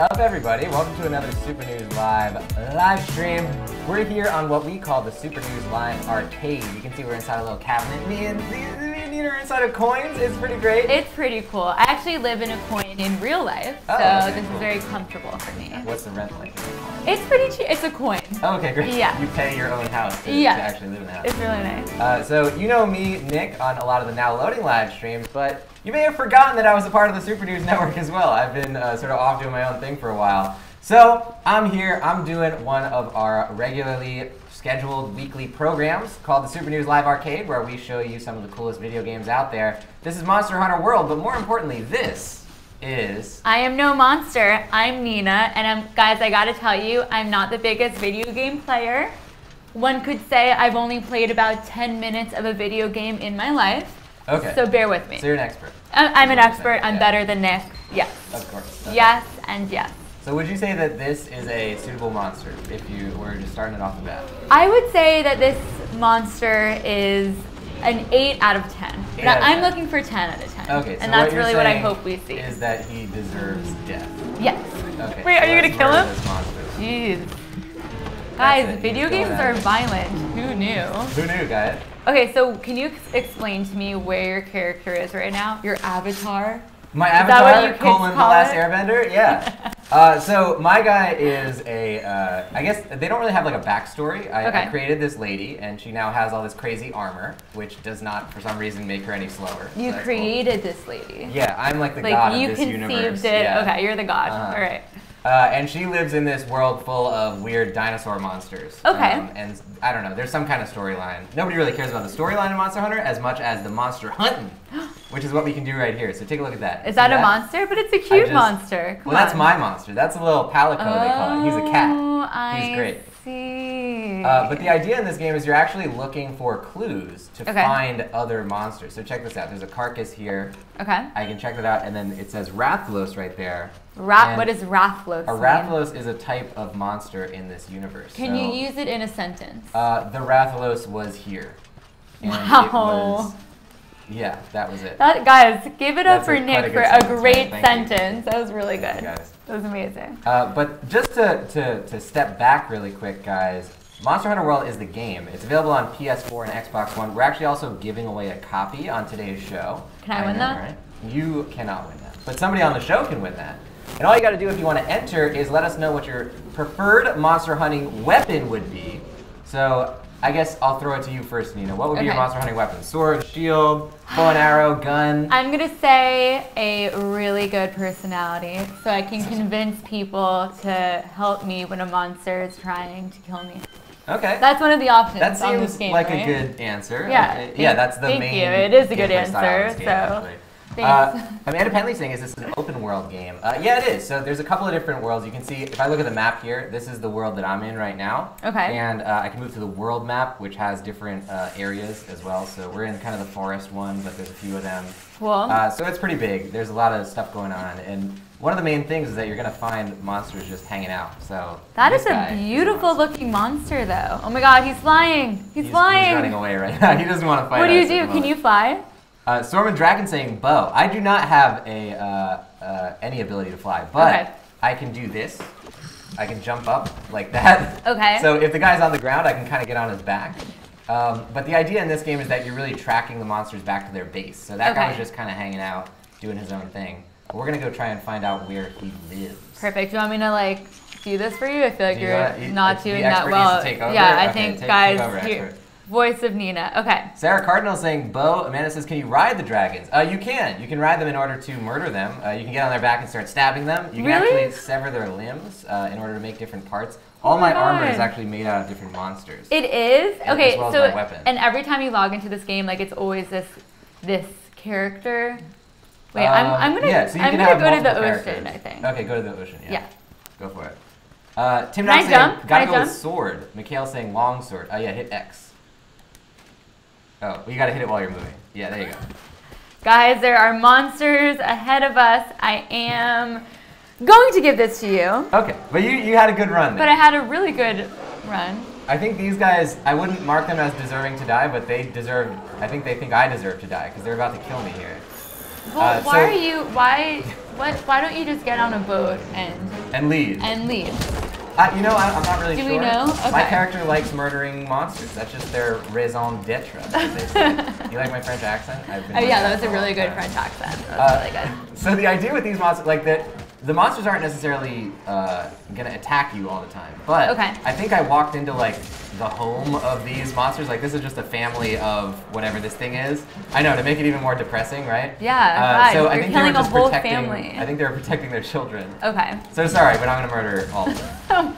up, everybody? Welcome to another Super News live stream. We're here on what we call the Super News Live Arcade. You can see we're inside a little cabinet. Me and Nina are inside of coins. It's pretty great. It's pretty cool. I actually live in a coin in real life, so okay, this cool. is very comfortable for me. What's the rent like? It's pretty cheap. It's a coin. Oh, okay, great. Yeah. You pay your own house to actually live in the house. It's really nice. So you know me, Nick, on a lot of the Now Loading live streams, but you may have forgotten that I was a part of the Super News Network as well. I've been sort of off doing my own thing for a while. So I'm here, I'm doing one of our regularly scheduled weekly programs called the Super News Live Arcade, where we show you some of the coolest video games out there. This is Monster Hunter World, but more importantly, this is... I am no monster. I'm Nina, and guys, I gotta tell you, I'm not the biggest video game player. One could say I've only played about 10 minutes of a video game in my life. Okay. So bear with me. So you're an expert. I'm an expert. I'm better than Nick. Yes. Of course. Okay. Yes and yes. So would you say that this is a suitable monster if you were just starting it off the bat? I would say that this monster is an 8 out of 10. Now, I'm looking for 10 out of 10. Okay, so and that's what you're really what I saying hope we see. Is that he deserves death? Yes. Okay. Wait, so are you gonna kill him? this monster. Jeez. Guys, it. video He's going games at are it. violent. Who knew? Who knew, guys? Okay, so can you explain to me where your character is right now? Your avatar? My Is that what you avatar, kids colon, the call last it? airbender? Yeah. So my guy is a, I guess they don't really have like a backstory. I created this lady, and she now has all this crazy armor, which does not, for some reason, make her any slower. You so created this lady. Yeah, I'm like the god of this you universe. conceived it. Yeah. Okay, you're the god. All right. And she lives in this world full of weird dinosaur monsters. Okay. And I don't know, there's some kind of storyline. Nobody really cares about the storyline of Monster Hunter as much as the monster hunting, which is what we can do right here. So take a look at that. Is that a monster? But it's a cute monster. Come on. Well, that's my monster. That's a little palico, they call it. He's a cat. He's great. See. But the idea in this game is you're actually looking for clues to find other monsters. So check this out. There's a carcass here. Okay. I can check that out, and then it says Rathalos right there. What is Rathalos? A Rathalos is a type of monster in this universe. Can you use it in a sentence? The Rathalos was here. And wow. Yeah, that was it. Guys, give it up for Nick for a great sentence. That was really good. Guys. That was amazing. But just to step back really quick, guys, Monster Hunter World is the game. It's available on PS4 and Xbox One. We're actually also giving away a copy on today's show. Can I win that? Right? You cannot win that. But somebody on the show can win that. And all you got to do if you want to enter is let us know what your preferred monster hunting weapon would be. So I guess I'll throw it to you first, Nina. What would be your monster hunting weapon? Sword, shield, bow and arrow, gun? I'm going to say a really good personality so I can convince people to help me when a monster is trying to kill me. Okay. That's one of the options that on this seems game, like right? a good answer. Yeah. Yeah, that's the main. Thank you. It is a good gameplay style of answer. this game, So. actually. Thanks. Amanda Penley saying, is this an open world game? Yeah, it is. So there's a couple of different worlds. You can see, if I look at the map here, this is the world that I'm in right now. Okay. And I can move to the world map, which has different areas as well. So we're in kind of the forest one, but there's a few of them. Cool. So it's pretty big. There's a lot of stuff going on. And one of the main things is that you're going to find monsters just hanging out. So that is a beautiful looking monster, though. Oh my god, he's flying. He's flying. He's running away right now. He doesn't want to fight us. What do you do? Can you fly? Storm and Dragon saying bow. I do not have any ability to fly, but I can do this. I can jump up like that. Okay. So if the guy's on the ground, I can kind of get on his back. But the idea in this game is that you're really tracking the monsters back to their base. So that guy was just kind of hanging out, doing his own thing. But we're going to go try and find out where he lives. Perfect. Do you want me to, like, do this for you? I feel like you're not doing the that well. needs to take over? Yeah, I Okay, think, guys, take over, here. Voice of Nina. Okay. Sarah Cardinal saying, Bo. Amanda says, can you ride the dragons? You can. You can ride them in order to murder them. You can get on their back and start stabbing them. You can actually sever their limbs in order to make different parts. All my armor is actually made out of different monsters. It is? Okay, as well so, as my weapon. And every time you log into this game, like, it's always this character. Wait, I'm gonna go to the ocean, I think. Okay, go to the ocean, yeah. Go for it. Tim Can I saying, jump? gotta go with sword. Mikhail saying long sword. Oh yeah, hit X. Oh, well, you gotta hit it while you're moving. Yeah, there you go. Guys, there are monsters ahead of us. I am going to give this to you. Okay, but you had a good run there. But I had a really good run. I think these guys, I wouldn't mark them as deserving to die, but they deserve, I think they think I deserve to die, because they're about to kill me here. Well, why What? Why don't you just get on a boat and leave. leave? You know, I'm not really Do sure. we know? My Okay. character likes murdering monsters. That's just their raison d'etre. as they say. You like my French accent? I've been Oh doing yeah, that was for a really long good time. French accent. That was really good. So the idea with these monsters, like the monsters aren't necessarily gonna attack you all the time. But Okay. I think I walked into like the home of these monsters. Like this is just a family of whatever this thing is. I know, to make it even more depressing, right? Yeah, So God, I you're think they were killing a just whole protecting. family. I think they were protecting their children. Okay. So sorry, but I'm gonna murder all of them.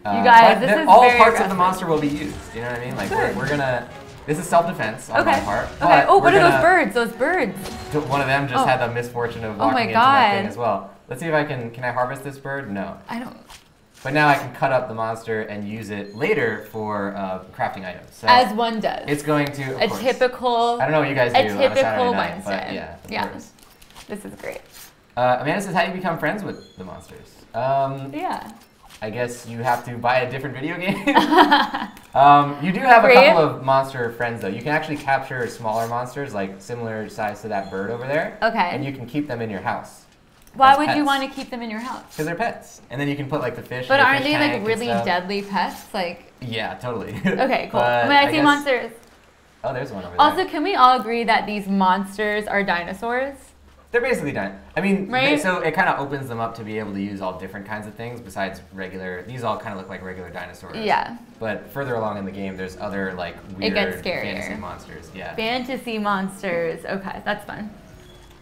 You guys, but this is all very parts of the aggressive. monster will be used. You know what I mean? Like Good. we're gonna. This is self-defense on Okay. my part. Okay. but Oh, what we're are those gonna- birds? Those birds. One of them just Oh. had the misfortune of Oh my walking into my thing God. as well. Let's see if I can I harvest this bird? No. I don't. But now I can cut up the monster and use it later for crafting items. So As one does. it's going to, of a course. typical. I don't know what you guys do A on a Saturday typical night, Wednesday. but yeah, of Yeah. course. This is great. Amanda says, how do you become friends with the monsters? Yeah. I guess you have to buy a different video game. You do have a Great. couple of monster friends though. You can actually capture smaller monsters, like similar size to that bird over there. Okay. And you can keep them in your house. Why as would you pets. want to keep them in your house? Because they're pets. And then you can put like the fish But in the aren't fish they tank like and really stuff. deadly pets? Like. Yeah, totally. Okay, cool. But When I see guess- monsters. Oh, there's one over there. Also, can we all agree that these monsters are dinosaurs? They're basically done. I mean, Right? so it kind of opens them up to be able to use all different kinds of things besides regular. These all kind of look like regular dinosaurs. Yeah. But further along in the game, there's other like weird gets scarier. fantasy monsters. Yeah. Fantasy monsters. Okay, that's fun.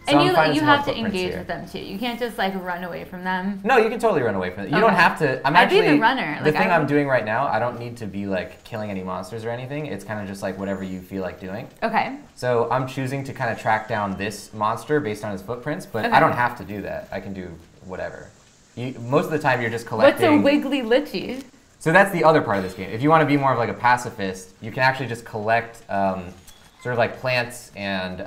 So And I'm you finding you some more have to footprints engage here. with them too. You can't just like run away from them. No, you can totally run away from it. You Okay. don't have to. I'm I'd be actually the runner, The like, thing I I'm would- doing right now, I don't need to be like killing any monsters or anything. It's kind of just like whatever you feel like doing. Okay. So I'm choosing to kind of track down this monster based on his footprints, but Okay. I don't have to do that. I can do whatever. Most of the time, you're just What's collecting. a wiggly litchi? So that's the other part of this game. If you want to be more of like a pacifist, you can actually just collect sort of like plants and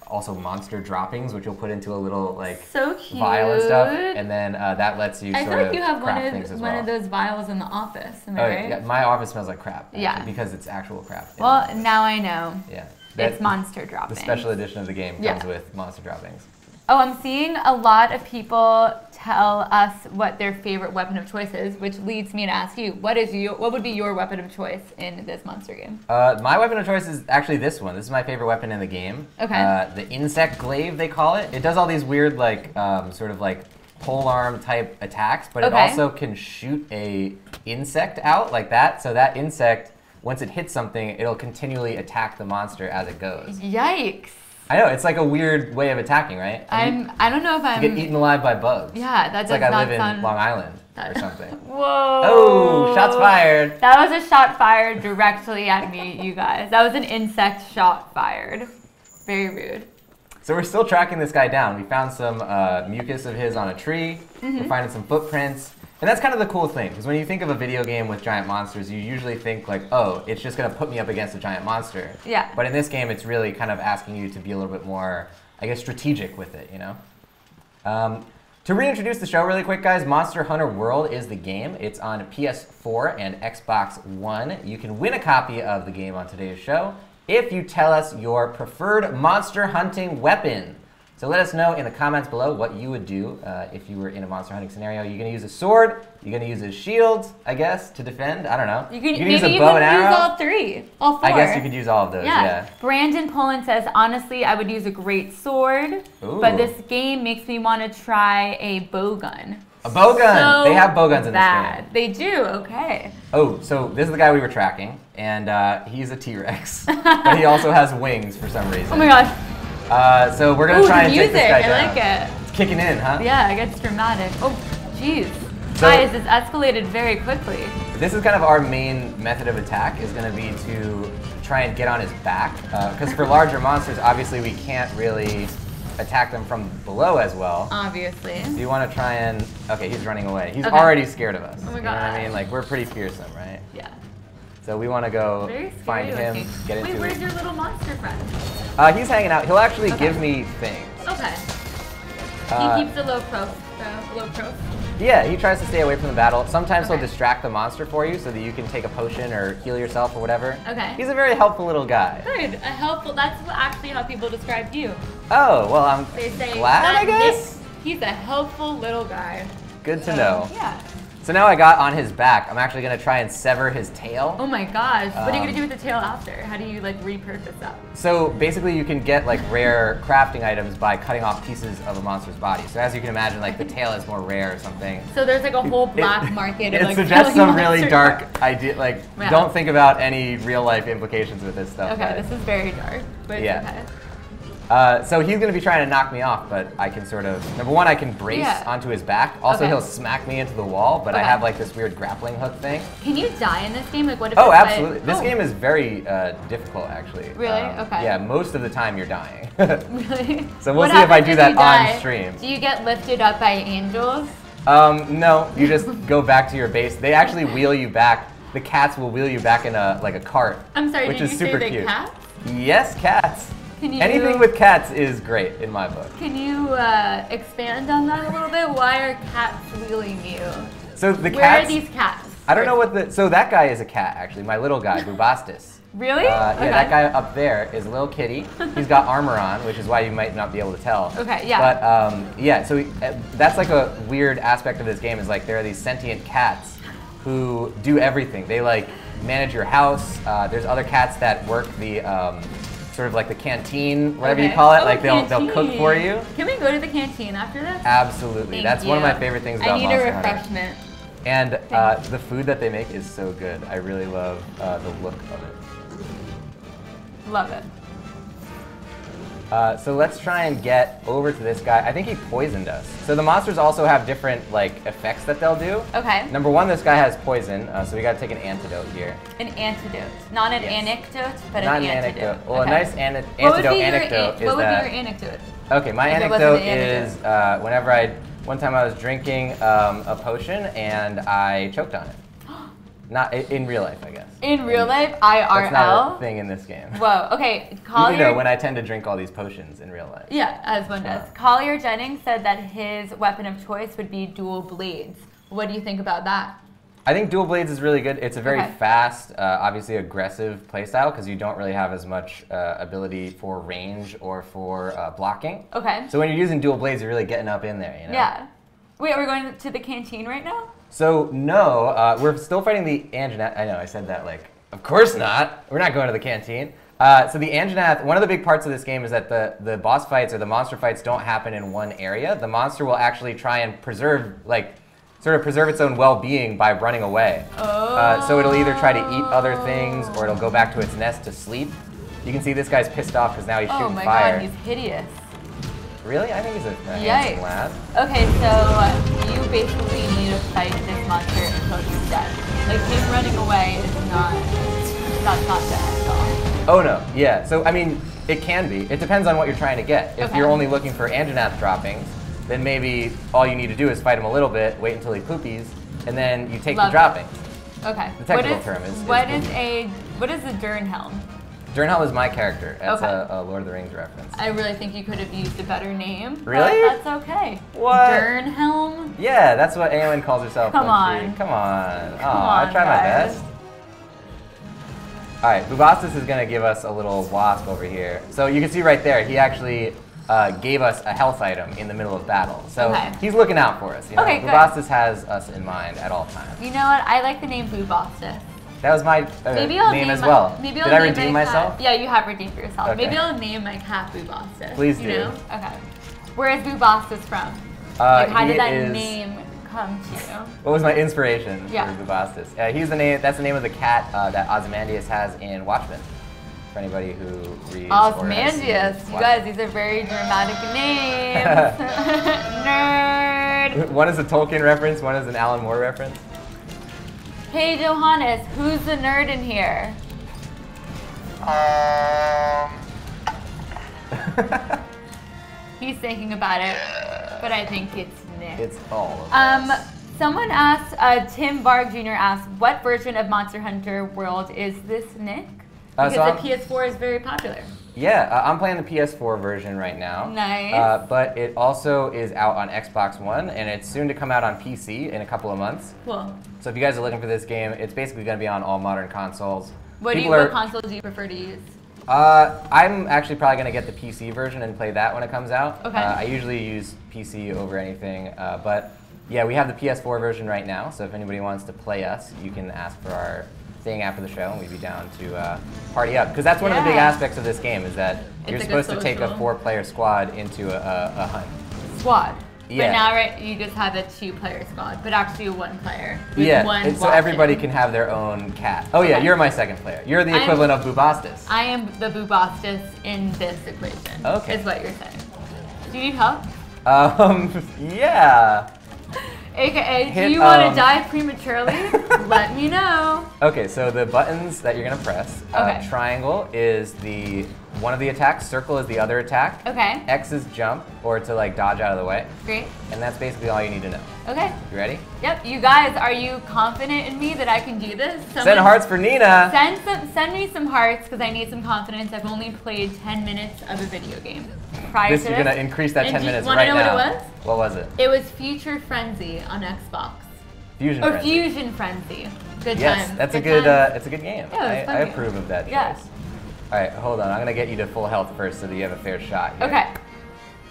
also monster droppings, which you'll put into a little like So cute. vial and stuff, and then that lets you I sort feel like of you have craft things as one well. of those vials in the office. Am I Oh, right? yeah, my office smells like crap. Actually, Yeah. because it's actual crap. Yeah. Well, now I know. Yeah. It's That- monster The dropping. special edition of the game comes Yeah. with monster droppings. Oh, I'm seeing a lot of people tell us what their favorite weapon of choice is, which leads me to ask you, what would be your weapon of choice in this monster game? My weapon of choice is actually this one. This is my favorite weapon in the game. Okay. The insect glaive, they call it. It does all these weird, like, sort of like polearm type attacks, but it Okay. also can shoot a insect out like that. So that insect, once it hits something, it'll continually attack the monster as it goes. Yikes. I know, it's like a weird way of attacking, right? And I don't know if I'm. you get eaten alive by bugs. Yeah, that It's does like I not live in sound. Long Island or something. Whoa. Oh, shots fired. That was a shot fired directly at me, you guys. That was an insect shot fired. Very rude. So we're still tracking this guy down. We found some mucus of his on a tree. Mm-hmm. We're finding some footprints. And that's kind of the cool thing, because when you think of a video game with giant monsters, you usually think like, oh, it's just going to put me up against a giant monster. Yeah. But in this game, it's really kind of asking you to be a little bit more, I guess, strategic with it, you know? To reintroduce the show really quick, guys, Monster Hunter World is the game. It's on PS4 and Xbox One. You can win a copy of the game on today's show if you tell us your preferred monster hunting weapon. So let us know in the comments below what you would do if you were in a monster hunting scenario. You're going to use a sword, you're going to use a shield, I guess, to defend. I don't know. You can use maybe a you bow could and use arrow. all three, all four. I guess you could use all of those, Yeah. yeah. Brandon Poland says, honestly, I would use a great sword, Ooh. but this game makes me want to try a bow gun. A bow gun! So They have bow guns in this bad. game. They do, okay. Oh, so this is the guy we were tracking, and he's a T-Rex, but he also has wings for some reason. Oh my gosh. So we're gonna Ooh, try the and music, take this guy I down. like it. It's kicking in, huh? Yeah, it gets dramatic. Oh, jeez. So- Guys, this escalated very quickly. This is kind of our main method of attack, is gonna be to try and get on his back, because for larger monsters, obviously we can't really attack them from below as well. Obviously. Do you want to try and? Okay, he's running away. He's Okay. already scared of us. Oh my You know what I God. mean? Like we're pretty fearsome, right? Yeah. So we want to go Very scary find him, looking. get Wait, into where's it. your little monster friend? He's hanging out. He'll actually Okay. give me things. Okay. Uh, He keeps a low prof. Yeah, he tries to stay away from the battle. Sometimes Okay. he'll distract the monster for you so that you can take a potion or heal yourself or whatever. Okay. He's a very helpful little guy. Good. A helpful. That's actually how people describe you. Oh, well, I'm They say glad, I that guess. He's a helpful little guy. Good to know. Yeah. So now I got on his back. I'm actually gonna try and sever his tail. Oh my gosh. What are you gonna do with the tail after? How do you like repurpose that? So basically you can get like rare crafting items by cutting off pieces of a monster's body. So as you can imagine, like the tail is more rare or something. So there's like a whole black market of It like suggests killing some really monsters. dark idea. Like, Yeah. don't think about any real life implications with this stuff. Okay, but- this is very dark, but it's Yeah. okay. So he's going to be trying to knock me off, but I can sort of, number one, I can brace Yeah. onto his back. Also, Okay. he'll smack me into the wall, but I Okay. have like this weird grappling hook thing. Can you die in this game? Like what if Oh, it's like- absolutely. This Oh, game is very difficult, actually. Really? Okay. Yeah, most of the time you're dying. Really? So we'll What see if I happens do that you die? on stream. Do you get lifted up by angels? No, you just go back to your base. They actually wheel you back. The cats will wheel you back in a cart. I'm sorry, which did is you super say the cute. cats? Yes, cats. Can you Anything with cats is great in my book. Can you expand on that a little bit? Why are cats wheeling you? So the Where cats. are these cats? I don't know what the. So that guy is a cat, actually. My little guy, Bubastis. Really? Yeah, Okay. that guy up there is a little kitty. He's got armor on, which is why you might not be able to tell. Okay, yeah. But yeah, so that's like a weird aspect of this game is like there are these sentient cats who do everything. They like manage your house. There's other cats that work the sort of like the canteen, whatever you Okay. call it. Oh, Like they'll cook for you. Can we go to the canteen after this? Absolutely, Thank that's one of you. my favorite things about I need Monster a Hunter. refreshment. And Thanks. the food that they make is so good. I really love the look of it. Love it. So let's try and get over to this guy. I think he poisoned us. So the monsters also have different like effects that they'll do. Okay. Number one, this guy has poison, so we gotta take an antidote here. An antidote. Not an Yes. anecdote, but Not an an antidote. anecdote. Well, Okay. a nice What would be antidote your anecdote is what would that. be your anecdote? Okay, my if it wasn't anecdote an antidote? is whenever one time I was drinking a potion and I choked on it. Not in real life, I guess. In real life, That's not a IRL? thing in this game. Whoa, okay. Collier, You know, when I tend to drink all these potions in real life. yeah, as one does. Collier Jennings said that his weapon of choice would be dual blades. What do you think about that? I think dual blades is really good. It's a very Okay. fast, obviously aggressive playstyle because you don't really have as much ability for range or for blocking. Okay. So when you're using dual blades, you're really getting up in there, you know? Yeah. Wait, are we going to the canteen right now? So no, we're still fighting the Anjanath. I know, I said that like, of course not. We're not going to the canteen. So the Anjanath, one of the big parts of this game is that the boss fights or the monster fights don't happen in one area. The monster will actually try and preserve, like, sort of preserve its own well-being by running away. So it'll either try to eat other things or it'll go back to its nest to sleep. You can see this guy's pissed off because now he's Oh shooting my fire. god, he's hideous. Really? I think he's a Yikes. handsome lad. Okay, so you basically need to fight this monster until he's dead. Like him running away is that's not the end all. Oh no, yeah. So I mean, it can be. It depends on what you're trying to get. If Okay. you're only looking for Anjanath droppings, then maybe all you need to do is fight him a little bit, wait until he poopies, and then you take Love the it. droppings. Okay. The technical term is what poopy. what is a Durnhelm? Durnhelm is my character. That's Okay. a Lord of the Rings reference. I really think you could have used a better name. but Really? that's okay. What? Durnhelm? Yeah, that's what Aowen calls herself. Come when she- on. Come on. Oh, on, I try my guys. best. All right, Bubastis is gonna give us a little wasp over here. So you can see right there, he actually gave us a health item in the middle of battle. So Okay. he's looking out for us. You know? Okay, good. Bubastis has us in mind at all times. You know what? I like the name Bubastis. That was my Maybe I'll name name as well. Maybe I'll Did I name redeem my cat- myself? Yeah, you have redeemed yourself. Okay. Maybe I'll name my cat Bubastis. Please you do. know? Okay. Where is Bubastis from? Like, how he did that is- name come to you? What was my inspiration Yeah. for Bubastis? He's the name. That's the name of the cat that Ozymandias has in Watchmen. For anybody who reads. or has seen Osmandius. You Watchmen. guys, these are very dramatic names. Nerd. One is a Tolkien reference. One is an Alan Moore reference. Hey Johannes, who's the nerd in here? He's thinking about it, but I think it's Nick. It's all of us. Someone asked, Tim Barg Jr. asked, what version of Monster Hunter World is this, Nick? Because so the PS4 is very popular. Yeah, I'm playing the PS4 version right now. Nice. But it also is out on Xbox One, and it's soon to come out on PC in a couple of months. Cool. So if you guys are looking for this game, it's basically going to be on all modern consoles. What People what are- console do you prefer to use? I'm actually probably going to get the PC version and play that when it comes out. Okay. I usually use PC over anything, but yeah, we have the PS4 version right now, so if anybody wants to play us, you can ask for our thing after the show, and we'd be down to party up. Because that's one of the big aspects of this game, is that you're like supposed to take a 4-player squad into a hunt. Squad. Yeah. But now you just have a 2-player squad, but actually 1 player. With Yeah, one and so everybody can have their own cat. Oh yeah, you're my 2nd player. You're the equivalent of Bubastis. I am the Bubastis in this equation. Okay. Is what you're saying. Do you need help? Yeah. AKA, do you want to die prematurely? Let me know. Okay, so the buttons that you're gonna press. Triangle is one of the attacks. Circle is the other attack. Okay. X is jump, or to like dodge out of the way. Great. And that's basically all you need to know. Okay. You ready? Yep. You guys, are you confident in me that I can do this? Send hearts for Nina. Send me some hearts because I need some confidence. I've only played 10 minutes of a video game. Prior to You're gonna increase that 10 minutes right now. Want to know what it was? What was it? It was Future Frenzy on Xbox. Fusion Frenzy. Fusion Frenzy. Good yes, time. that's it's a good game. Yeah, it was I approve of that choice. Yeah. All right, hold on. I'm gonna get you to full health first so that you have a fair shot here. Okay.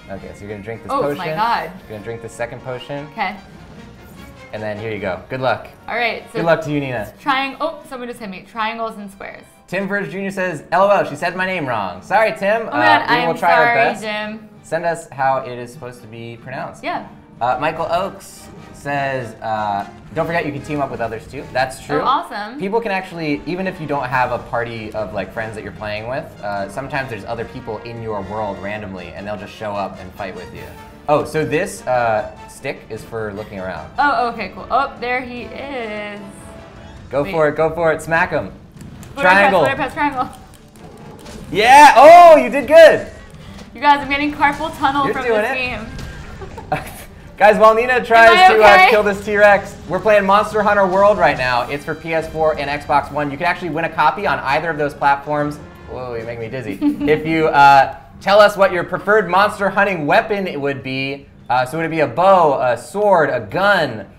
Okay, so you're gonna drink this potion. Oh my god. You're gonna drink the 2nd potion. Okay. And then here you go. Good luck. All right. So good luck to you, Nina. Someone just hit me. Triangles and squares. Tim Verge Jr. says, LOL, she said my name wrong. Sorry, Tim. Oh my god, we will try our best. Jim. Send us how it is supposed to be pronounced. Yeah. Michael Oakes says, don't forget you can team up with others too. That's true. Oh, awesome. People can actually, even if you don't have a party of like friends that you're playing with, sometimes there's other people in your world randomly and they'll just show up and fight with you. Oh, so this stick is for looking around. Oh, okay, cool. Oh, there he is. Go for it, smack him. Triangle. What I press triangle? Yeah, oh, you did good. You guys, I'm getting carpal tunnel from this game. Guys, while Nina tries to kill this T-Rex, we're playing Monster Hunter World right now. It's for PS4 and Xbox One. You can actually win a copy on either of those platforms. Whoa, you make me dizzy. If you tell us what your preferred monster hunting weapon it would be. So would it be a bow, a sword, a gun?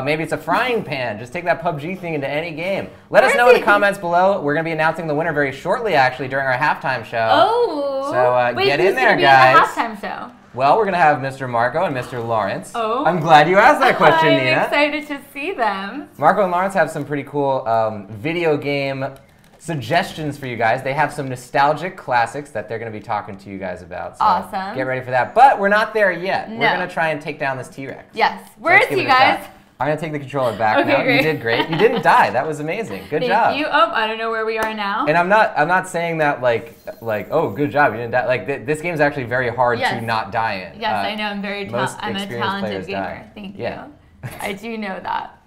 Maybe it's a frying pan. Just take that PUBG thing into any game. Let us know in the comments below. We're going to be announcing the winner very shortly, actually, during our halftime show. Oh. So Wait, get in there, who's guys. going to be at the halftime show? Well, we're going to have Mr. Marco and Mr. Lawrence. Oh. I'm glad you asked that question, I'm Nina. excited to see them. Marco and Lawrence have some pretty cool video game suggestions for you guys. They have some nostalgic classics that they're going to be talking to you guys about. So awesome. Get ready for that. But we're not there yet. No. We're going to try and take down this T-Rex. Yes. Where is he, guys? I'm going to take the controller back okay, now. Great. You did great. You didn't die. That was amazing. Good job. Thank you. Oh, I don't know where we are now. And I'm not saying that like oh, good job. You didn't die. Like this game is actually very hard to not die in. Yes, I know. I'm I'm a talented gamer. Die. Thank you. I do know that.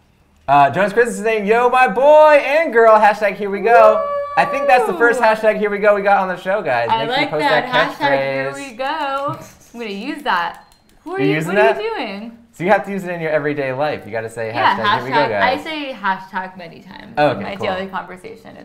Jonas Chris is saying, yo, my boy and girl, hashtag here we go. Woo! I think that's the first hashtag here we go we got on the show, guys. I Make sure like you post that. Hashtag catchphrase. here we go. I'm going to use that. What are you doing? So you have to use it in your everyday life. You got to say hashtag here we go, guys. I say hashtag many times in my daily conversation.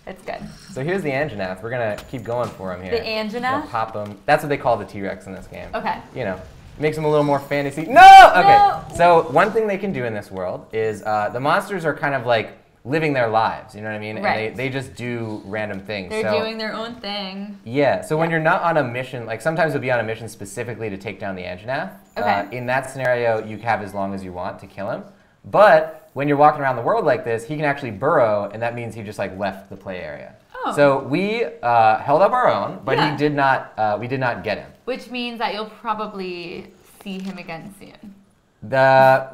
It's good. So here's the Anjanath. We're going to keep going for him here. The Anjanath? Pop him. That's what they call the T-Rex in this game. Okay. You know. Makes them a little more fantasy. No! Okay. No. So one thing they can do in this world is the monsters are kind of like living their lives. You know what I mean? Right. And they just do random things. They're doing their own thing. Yeah. So when you're not on a mission, like sometimes you'll be on a mission specifically to take down the Anjanath. Okay. In that scenario, you have as long as you want to kill him. But when you're walking around the world like this, he can actually burrow, and that means he just like left the play area. Oh. So we held up our own, but he did not. We did not get him. Which means that you'll probably see him again soon.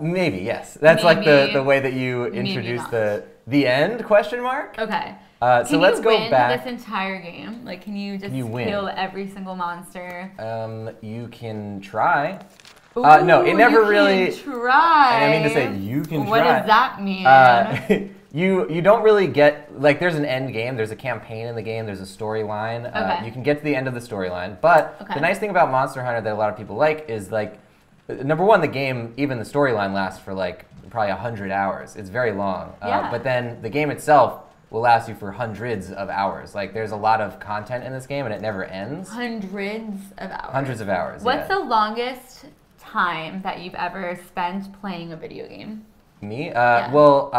Maybe yes. That's like the way that you introduce the end question mark. Okay. So let's go back. This entire game, like, can you just kill every single monster? You can try. Ooh, no, it never really. Try. I mean to say you can what try. What does that mean? You don't really get, like, there's an end game, there's a campaign in the game, there's a storyline. Okay. You can get to the end of the storyline, but the nice thing about Monster Hunter that a lot of people like is, like, number one, the game, even the storyline lasts for, like, probably 100 hours. It's very long. But then the game itself will last you for hundreds of hours. Like, there's a lot of content in this game, and it never ends. Hundreds of hours. Hundreds of hours, What's the longest time that you've ever spent playing a video game? Me? Yeah. Well,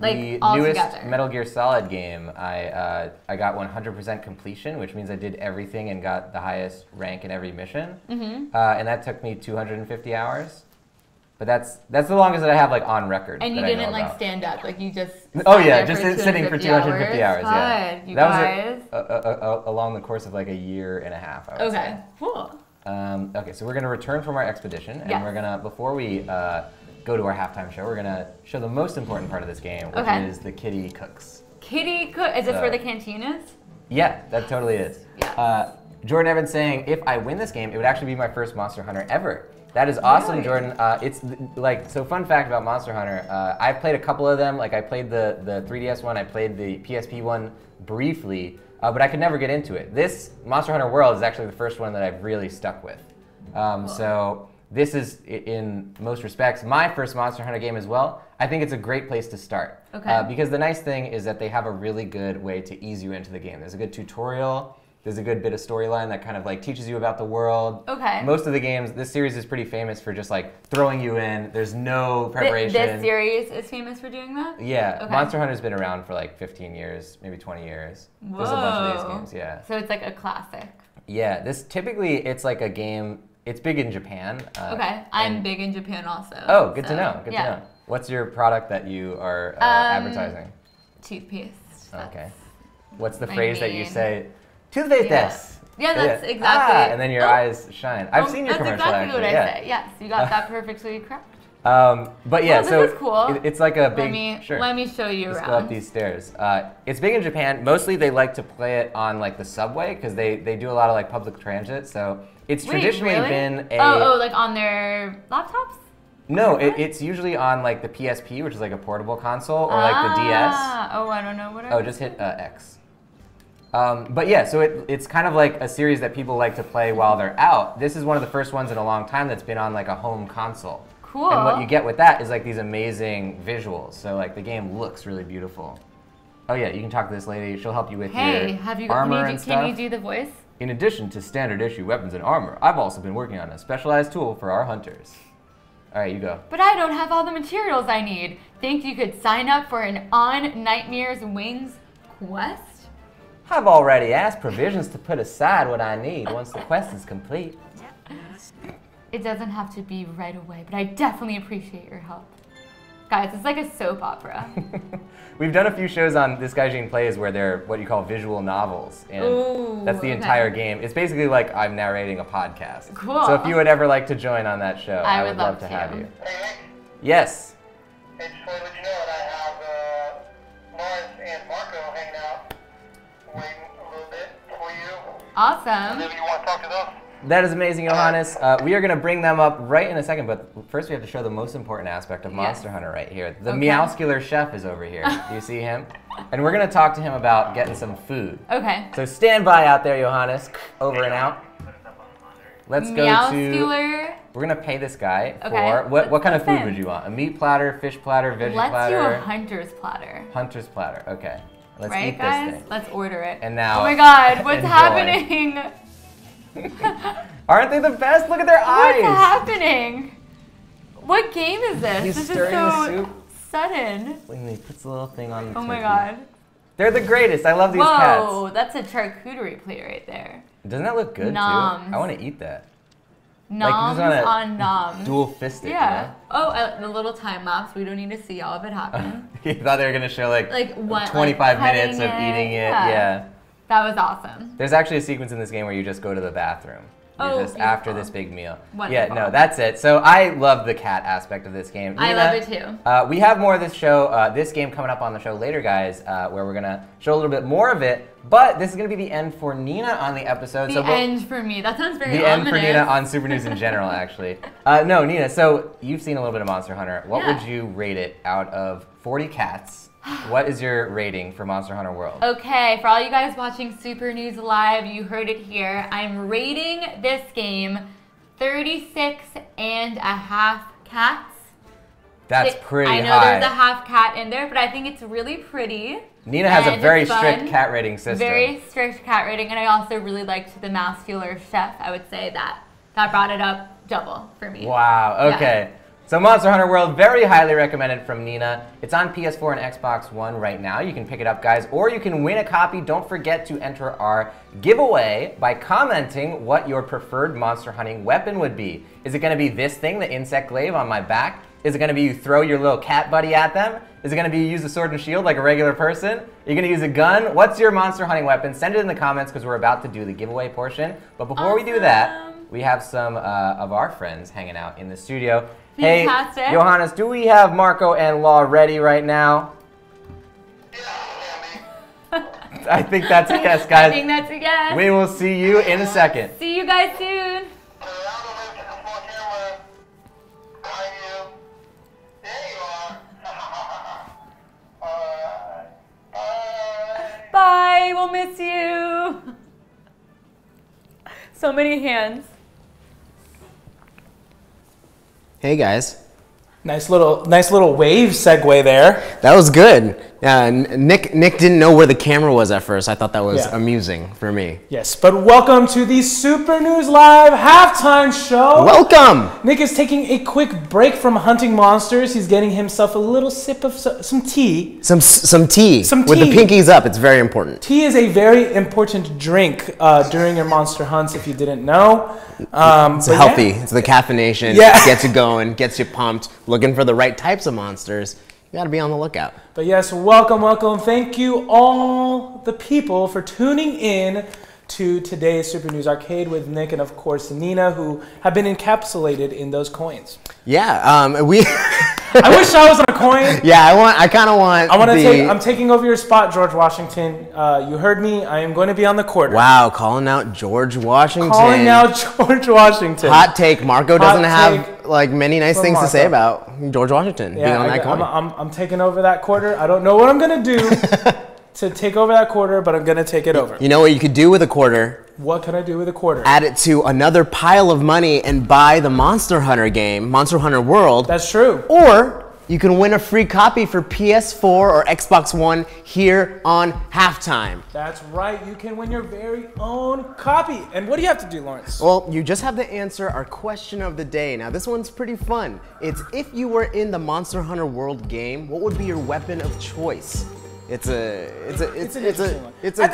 Like, the all newest together. Metal Gear Solid game, I got 100% completion, which means I did everything and got the highest rank in every mission. Mm-hmm. And that took me 250 hours. But that's the longest that I have like on record. And you that I know didn't like about. stand up, like you just. Oh sat yeah, there just sitting for 250 hours. Yeah, God, you that guys. was along the course of like a year and a half. I would Okay, say. cool. Okay, so we're gonna return from our expedition, and Yes. we're gonna before we go to our halftime show, we're gonna show the most important part of this game, which Okay. is the kitty cooks. Kitty cook. Is this So- where the canteen is? Yeah, that totally is. Yeah. Jordan Evans saying, if I win this game, it would actually be my first Monster Hunter ever. That is awesome, Really? Jordan. It's like, so fun fact about Monster Hunter, I've played a couple of them. Like I played the 3DS one, I played the PSP one briefly, but I could never get into it. This Monster Hunter World is actually the first one that I've really stuck with. So this is, in most respects, my first Monster Hunter game as well. I think it's a great place to start. Okay. Because the nice thing is that they have a really good way to ease you into the game. There's a good tutorial. There's a good bit of storyline that kind of like teaches you about the world. Okay. Most of the games, this series is pretty famous for just like throwing you in. There's no preparation. This series is famous for doing that? Yeah, Okay. Monster Hunter's been around for like 15 years, maybe 20 years. There's a bunch of these Whoa. games, yeah. So it's like a classic. Yeah, this typically, it's like a game, it's big in Japan. Okay, I'm and- big in Japan also. Oh, good to so, know, good yeah. to know. What's your product that you are advertising? Toothpaste. Okay. What's the my phrase that you main- say? Toothpaste Yeah. des. Yeah, that's exactly. Ah, and then your Oh, eyes shine. I've oh, seen your that's commercial exactly actually. what I yeah. say. Yes, you got that perfectly correct. But yeah, Well, this so is cool. it's like a big. Let me show you Let's around. go up these stairs. It's big in Japan. Mostly they like to play it on like the subway because they do a lot of like public transit. So it's Wait, traditionally really? been a. Oh, like on their laptops? No, it's usually on like the PSP, which is like a portable console, or like the DS. Oh, I don't know what. Oh, just hit X. But yeah, so it's kind of like a series that people like to play while they're out. This is one of the first ones in a long time that's been on like a home console. Cool. And what you get with that is like these amazing visuals. So like the game looks really beautiful. Oh yeah, you can talk to this lady. She'll help you with Hey, your have you armor can and stuff. Can you do the voice? In addition to standard issue weapons and armor, I've also been working on a specialized tool for our hunters. All right, you go. But I don't have all the materials I need. Think you could sign up for an On Nightmare's Wings quest? I've already asked provisions to put aside what I need once the quest is complete. It doesn't have to be right away, but I definitely appreciate your help. Guys, it's like a soap opera. We've done a few shows on This Gaijin Plays where they're what you call visual novels, and Ooh, that's the okay. entire game. It's basically like I'm narrating a podcast. Cool. So if you would ever like to join on that show, I would love to have to. you. Hey, Nick, Yes. I just want to let you know that I have Lawrence and Marco hanging out, waiting a little bit for you. Awesome. Maybe you want to talk to them? That is amazing, Johannes. We are going to bring them up right in a second, but first we have to show the most important aspect of Monster Hunter right here. The Okay. Meowscular chef is over here. Do you see him? And we're going to talk to him about getting some food. Okay. So stand by out there, Johannes. Over and out. Let's go to... Meowscular. We're going to pay this guy Okay, for... What kind of let's food in. would you want? A meat platter, fish platter, veggie Let's platter? do a hunter's platter. Hunter's platter. Okay. Let's Right, eat guys? this thing. Let's order it. And now, Oh my god, what's enjoy. happening? Aren't they the best? Look at their eyes. What's happening? What game is this? He's This is stirring the so soup. sudden. And he puts the little thing on the Oh my turkey. god. They're the greatest. I love these Whoa, cats. that's a charcuterie plate right there. Doesn't that look good Noms. too? I want to eat that. Noms wanna on noms. Dual fist it. Yeah. Oh, the little time lapse. We don't need to see all of it happen. You know? You thought they were gonna show like, Like what? 25 like minutes of cutting eating it. Yeah. Yeah. That was awesome. There's actually a sequence in this game where you just go to the bathroom. You're Oh, just after beautiful. this big meal. Yeah, Wonderful. no, that's it. So I love the cat aspect of this game. I Nina, love it too. We have more of this show, this game coming up on the show later, guys, where we're gonna show a little bit more of it. But this is gonna be the end for Nina on the episode. The so end for me. That sounds very the end ominous. for Nina on Super News in general, actually. No, Nina. So you've seen a little bit of Monster Hunter. What Yeah. would you rate it out of 40 cats? What is your rating for Monster Hunter World? Okay, for all you guys watching Super News Live, you heard it here. I'm rating this game 36.5 cats. That's pretty I know high. there's a half cat in there, but I think it's really pretty. Nina has a and very it's strict fun. cat rating system. Very strict cat rating, and I also really liked the Muscular Chef. I would say that brought it up double for me. Wow. Yeah. Okay. So Monster Hunter World, very highly recommended from Nina. It's on PS4 and Xbox One right now. You can pick it up, guys, or you can win a copy. Don't forget to enter our giveaway by commenting what your preferred monster hunting weapon would be. Is it going to be this thing, the insect glaive on my back? Is it going to be you throw your little cat buddy at them? Is it going to be you use a sword and shield like a regular person? Are you going to use a gun? What's your monster hunting weapon? Send it in the comments because we're about to do the giveaway portion. But before we do that, we have some of our friends hanging out in the studio. Fantastic. Hey, Johannes, do we have Marco and Law ready right now? I think that's a yes, guys. I think that's a yes. We will see you in a second. See you guys soon. Bye, we'll miss you. So many hands. Hey guys. Nice little wave segue there. That was good. Nick didn't know where the camera was at first. I thought that was amusing for me. Yes, but welcome to the Super News Live halftime show. Welcome. Nick is taking a quick break from hunting monsters. He's getting himself a little sip of some tea. Some tea. Some with the tea. pinkies up. It's very important. Tea is a very important drink during your monster hunts, if you didn't know. It's healthy. Yeah. It's the caffeination. Yeah. Gets you going, gets you pumped, looking for the right types of monsters. You got to be on the lookout. But yes, welcome. Thank you all the people for tuning in to today's Super News Arcade with Nick and of course Nina, who have been encapsulated in those coins. Yeah, we. I wish I was on a coin. Yeah, I kind of want. I'm taking over your spot, George Washington. You heard me. I am going to be on the quarter. Wow, calling out George Washington. Calling out George Washington. Hot take. Marco doesn't have like many nice things to say about George Washington being on that coin. I'm taking over that quarter. I don't know what I'm going to do to take over that quarter, but I'm going to take it over. You know what you could do with a quarter? What can I do with a quarter? Add it to another pile of money and buy the Monster Hunter game, Monster Hunter World. That's true. Or you can win a free copy for PS4 or Xbox One here on halftime. That's right. You can win your very own copy. And what do you have to do, Lawrence? Well, you just have to answer our question of the day. Now, this one's pretty fun. It's if you were in the Monster Hunter World game, what would be your weapon of choice? It's a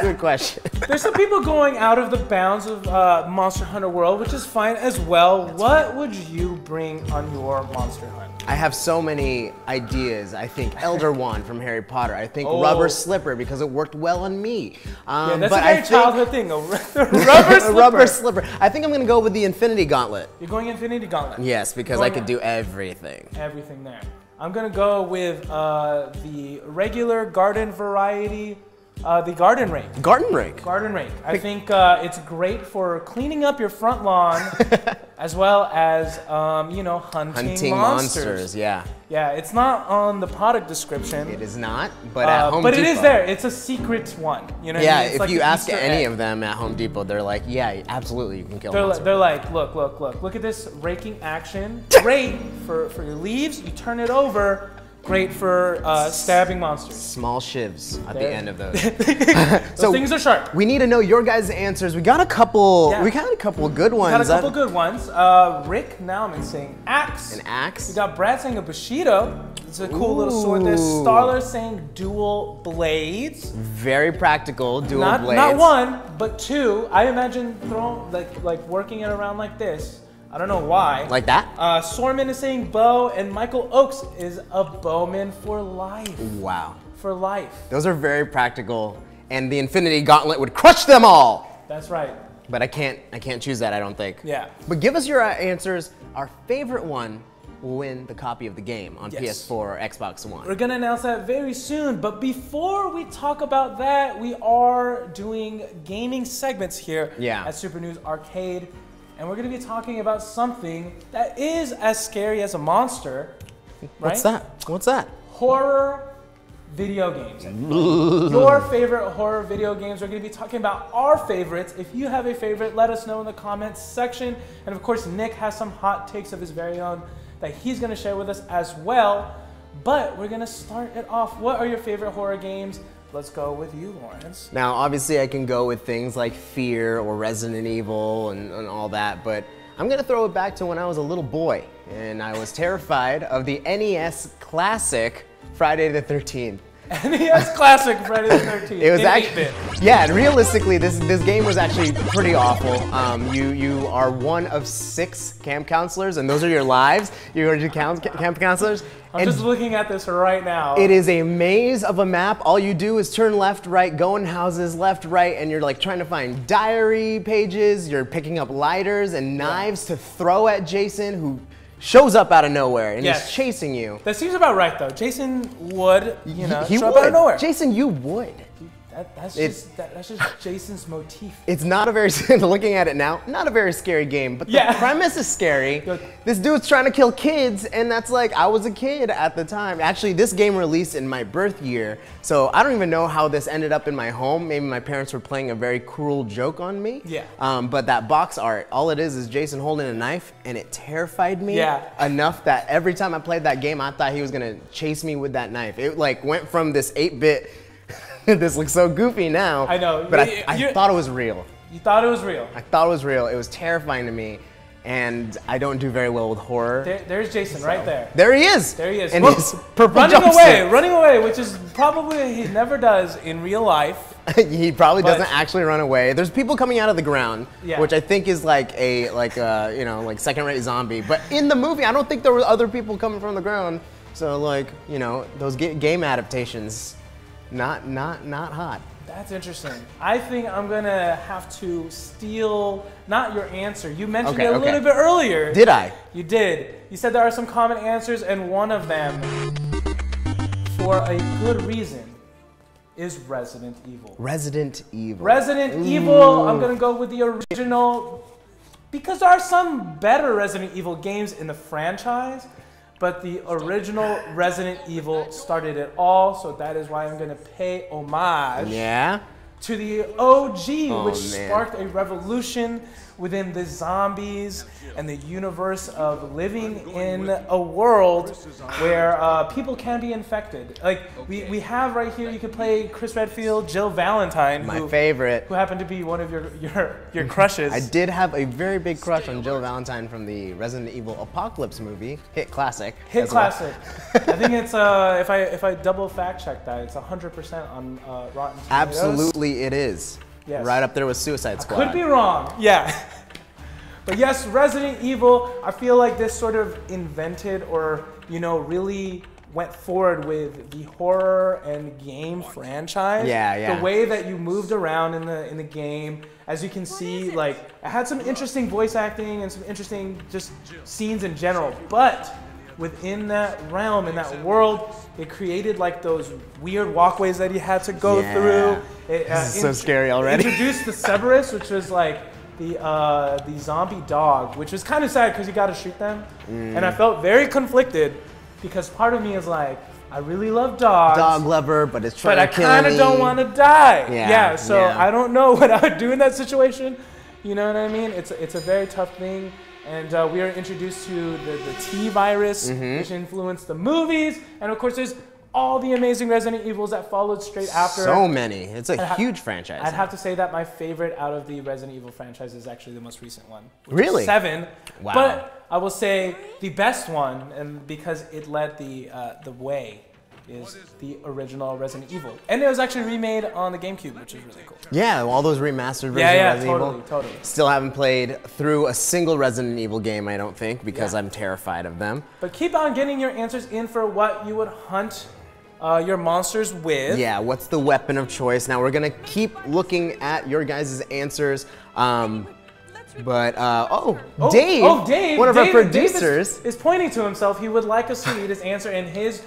good question. There's some people going out of the bounds of Monster Hunter World, which is fine as well. What would you bring on your Monster Hunt? I have so many ideas. I think Elder Wand from Harry Potter. I think Rubber Slipper because it worked well on me. Yeah, that's a very childhood thing. A rubber slipper. Rubber slipper. I think I'm going to go with the Infinity Gauntlet. You're going Infinity Gauntlet? Yes, because I could do everything. Everything there. I'm gonna go with the regular garden variety, the garden rake. Garden rake? Garden rake. I think it's great for cleaning up your front lawn, as well as, you know, hunting monsters. Yeah. Yeah, it's not on the product description. It is not, but at Home Depot. But it is there. It's a secret one. You know what I mean? It's if like you ask Easter any egg. of them at Home Depot, they're like, yeah, absolutely, you can kill monsters. They're like, look at this raking action. Great for your leaves. You turn it over. Great for stabbing monsters. Small shivs at the end of those. So things are sharp. We need to know your guys' answers. We got a couple. We got a couple of good ones. Got a couple good ones. Rick Nauman saying axe. An axe. We got Brad saying a Bushido. It's a cool little sword. There's Starler saying dual blades. Very practical. Dual blades. Not one, but two. I imagine throwing like working it around like this. I don't know why. Like that? Sorman is saying bow, and Michael Oakes is a bowman for life. Wow. For life. Those are very practical, and the Infinity Gauntlet would crush them all. That's right. But I can't choose that, I don't think. Yeah. But give us your answers. Our favorite one will win the copy of the game on PS4 or Xbox One. We're gonna announce that very soon, but before we talk about that, we are doing gaming segments here at Super News Arcade. And we're going to be talking about something that is as scary as a monster, right? What's that? What's that? Horror video games. Your favorite horror video games. We're going to be talking about our favorites. If you have a favorite, let us know in the comments section. And of course, Nick has some hot takes of his very own that he's going to share with us as well. But we're going to start it off. What are your favorite horror games? Let's go with you, Lawrence. Now, obviously, I can go with things like Fear or Resident Evil and all that, but I'm gonna throw it back to when I was a little boy and I was terrified of the NES classic Friday the 13th. NES classic Friday the 13th. It was in actually, 8-bit. yeah, and realistically, this game was actually pretty awful. You are one of 6 camp counselors, and those are your lives. You're your camp counselors. I'm and just looking at this right now. it is a maze of a map. All you do is turn left, right, go in houses, left, right, and you're like trying to find diary pages. You're picking up lighters and knives to throw at Jason, who shows up out of nowhere and Yes. he's chasing you. That seems about right, though. Jason would, you know, He show up out of would. nowhere. Jason, you would. That's It's- just Jason's motif. It's not a very, looking at it now, not a very scary game, but the Yeah. premise is scary. Good. This dude's trying to kill kids, and that's like, I was a kid at the time. Actually, this game released in my birth year, so I don't even know how this ended up in my home. Maybe my parents were playing a very cruel joke on me. Yeah. But that box art, all it is Jason holding a knife, and it terrified me Yeah. enough that every time I played that game, I thought he was gonna chase me with that knife. It like went from this 8-bit, this looks so goofy now. I know. But I thought it was real. You thought it was real. I thought it was real. It was terrifying to me, and I don't do very well with horror. There's Jason right there. There he is. There he is. And Well, his purple running away, which is probably he never does in real life. He probably But- doesn't actually run away. There's people coming out of the ground, Yeah. which I think is like a you know, like second-rate zombie. But in the movie, I don't think there were other people coming from the ground. So like, you know, those game adaptations, not hot. That's interesting. I think I'm gonna have to steal not your answer. You mentioned Okay, it a okay. little bit earlier. Did I? You did. You said there are some common answers, and one of them, for a good reason, is Resident Evil. Resident Evil. Resident Evil, I'm gonna go with the original, because there are some better Resident Evil games in the franchise, but the original Resident Evil started it all, so that is why I'm gonna pay homage Yeah. to the OG, Oh, which man. sparked a revolution within the zombies and the universe of living in a world where people can be infected. Like we have right here, you can play Chris Redfield, Jill Valentine, My who favorite. happened to be one of your crushes. I did have a very big crush on Jill Valentine from the Resident Evil Apocalypse movie, hit classic. Hit as well. classic. I think it's if I double fact check that, it's 100% on Rotten Tomatoes. Absolutely, it is. Yes. Right up there with Suicide Squad. Could be wrong. Yeah. But yes, Resident Evil, I feel like this sort of invented or, you know, really went forward with the horror and game franchise. Yeah, yeah. The way that you moved around in the game, as you can see, like it had some interesting voice acting and some interesting just scenes in general. But within that realm, in that world, it created like those weird walkways that you had to go Yeah. through. It, This is so scary already. Introduced the Cerberus, which was like the zombie dog, which was kind of sad because you got to shoot them. And I felt very conflicted because part of me is like, I really love dogs. Dog lover, but it's trying But I to kill kind of me. don't want to die. Yeah, So yeah. I don't know what I would do in that situation. You know what I mean? It's a very tough thing. And we are introduced to the T virus, Mm-hmm. which influenced the movies. And of course, there's all the amazing Resident Evils that followed straight after. So many. It's a I'd ha- huge franchise. I'd have to say that my favorite out of the Resident Evil franchise is actually the most recent one. which is Really? 7. Wow. But I will say the best one, and because it led the way, is the original Resident Evil. And it was actually remade on the GameCube, which is really cool. Yeah, all those remastered versions Yeah, of Resident Evil. totally. Still haven't played through a single Resident Evil game, I don't think, because I'm terrified of them. But keep on getting your answers in for what you would hunt your monsters with. Yeah, what's the weapon of choice? Now we're gonna keep looking at your guys' answers. Dave, Dave, one of our Dave producers. is pointing to himself. He would like us to read his answer, and his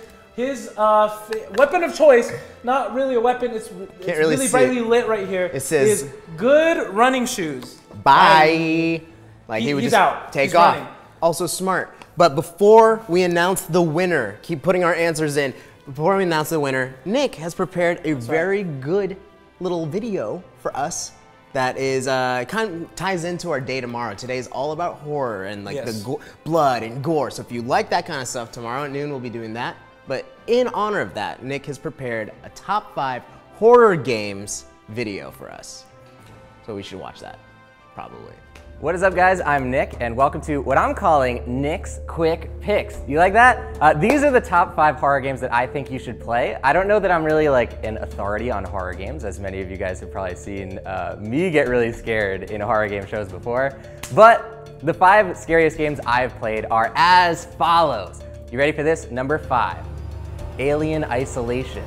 weapon of choice, not really a weapon, it's really really see brightly it. lit right here. It says- is good running shoes. Bye. Like he would he's just out. take He's off. running. Also smart. But before we announce the winner, keep putting our answers in. Before we announce the winner, Nick has prepared a very good little video for us that is kind of ties into our day tomorrow. Today is all about horror and like Yes. the blood and gore. So if you like that kind of stuff, tomorrow at noon we'll be doing that. But in honor of that, Nick has prepared a top 5 horror games video for us. So we should watch that, probably. What is up, guys? I'm Nick, and welcome to what I'm calling Nick's Quick Picks. You like that? These are the top 5 horror games that I think you should play. I don't know that I'm really like an authority on horror games, as many of you guys have probably seen me get really scared in horror game shows before. But the 5 scariest games I've played are as follows. You ready for this? Number 5, Alien Isolation.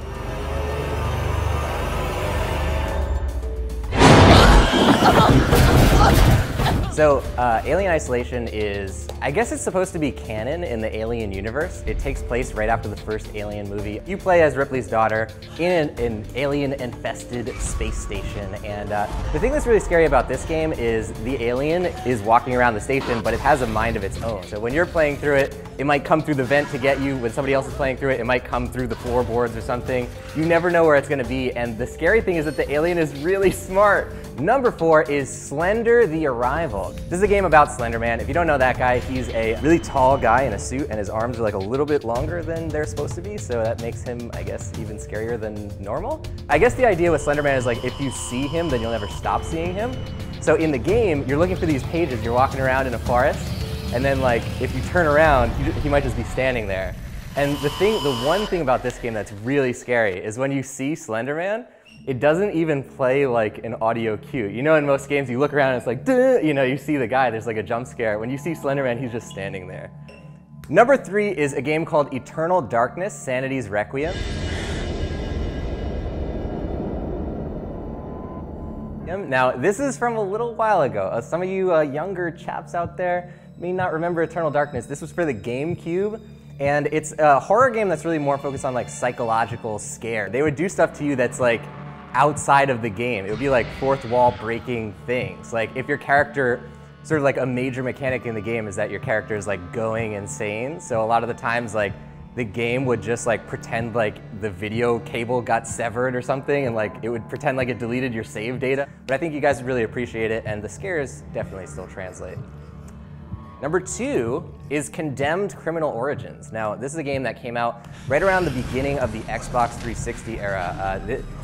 So, Alien Isolation is, I guess it's supposed to be canon in the Alien universe. It takes place right after the first Alien movie. You play as Ripley's daughter in an alien-infested space station. And the thing that's really scary about this game is the alien is walking around the station, but it has a mind of its own. So when you're playing through it, it might come through the vent to get you. When somebody else is playing through it, it might come through the floorboards or something. You never know where it's gonna be. And the scary thing is that the alien is really smart. Number 4 is Slender the Arrival. This is a game about Slender Man. If you don't know that guy, he's a really tall guy in a suit and his arms are like a little bit longer than they're supposed to be, so that makes him, I guess, even scarier than normal. I guess the idea with Slender Man is like if you see him, then you'll never stop seeing him. So in the game, you're looking for these pages, you're walking around in a forest, and then like if you turn around, he might just be standing there. And the one thing about this game that's really scary is when you see Slender Man, it doesn't even play like an audio cue. You know, in most games, you look around and it's like, duh, you know, you see the guy, there's like a jump scare. When you see Slender Man, he's just standing there. Number 3 is a game called Eternal Darkness, Sanity's Requiem. Now, this is from a little while ago. Some of you younger chaps out there may not remember Eternal Darkness. This was for the GameCube. And it's a horror game that's really more focused on like psychological scare. They would do stuff to you that's like outside of the game. It would be like fourth wall breaking things. Like if your character, sort of like a major mechanic in the game is that your character is like going insane. So a lot of the times like the game would just like pretend like the video cable got severed or something, and like it would pretend like it deleted your save data. But I think you guys would really appreciate it, and the scares definitely still translate. Number 2 is Condemned: Criminal Origins. Now, this is a game that came out right around the beginning of the Xbox 360 era.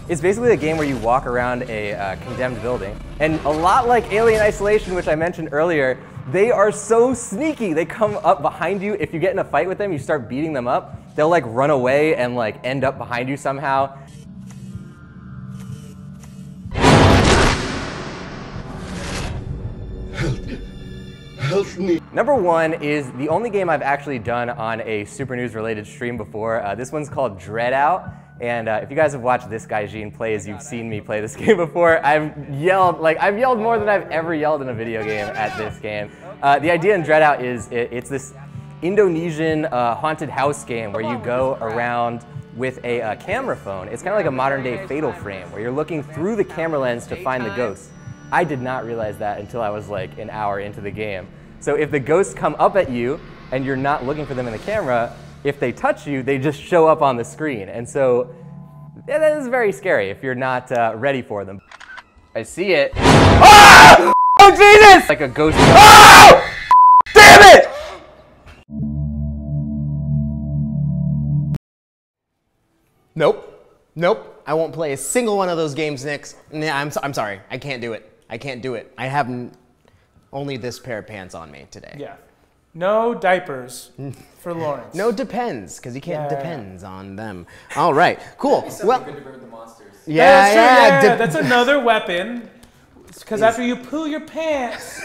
It's basically a game where you walk around a condemned building. And a lot like Alien Isolation, which I mentioned earlier, they are so sneaky. They come up behind you. If you get in a fight with them, you start beating them up, they'll like run away and like end up behind you somehow. Help me. Number 1 is the only game I've actually done on a Super News related stream before. This one's called Dread Out. And if you guys have watched this guy Jean plays, you've seen me play this game before. I've yelled more than I've ever yelled in a video game at this game. The idea in Dread Out is it's this Indonesian haunted house game where you go around with a camera phone. It's kind of like a modern day Fatal Frame where you're looking through the camera lens to find the ghosts. I did not realize that until I was like an hour into the game. So if the ghosts come up at you and you're not looking for them in the camera, if they touch you, they just show up on the screen. And so yeah, that is very scary if you're not ready for them. I see it. Ah! Oh, Jesus! Like a ghost. Oh! Damn it! Nope. I won't play a single one of those games, Nick. Nah, I'm sorry. I can't do it. I can't do it. I have only this pair of pants on me today. Yeah. No diapers for Lawrence. No depends, because you can't depends on them. All right, cool. Well, good to go with the monsters. Yeah, that's another weapon. Because after you poo your pants,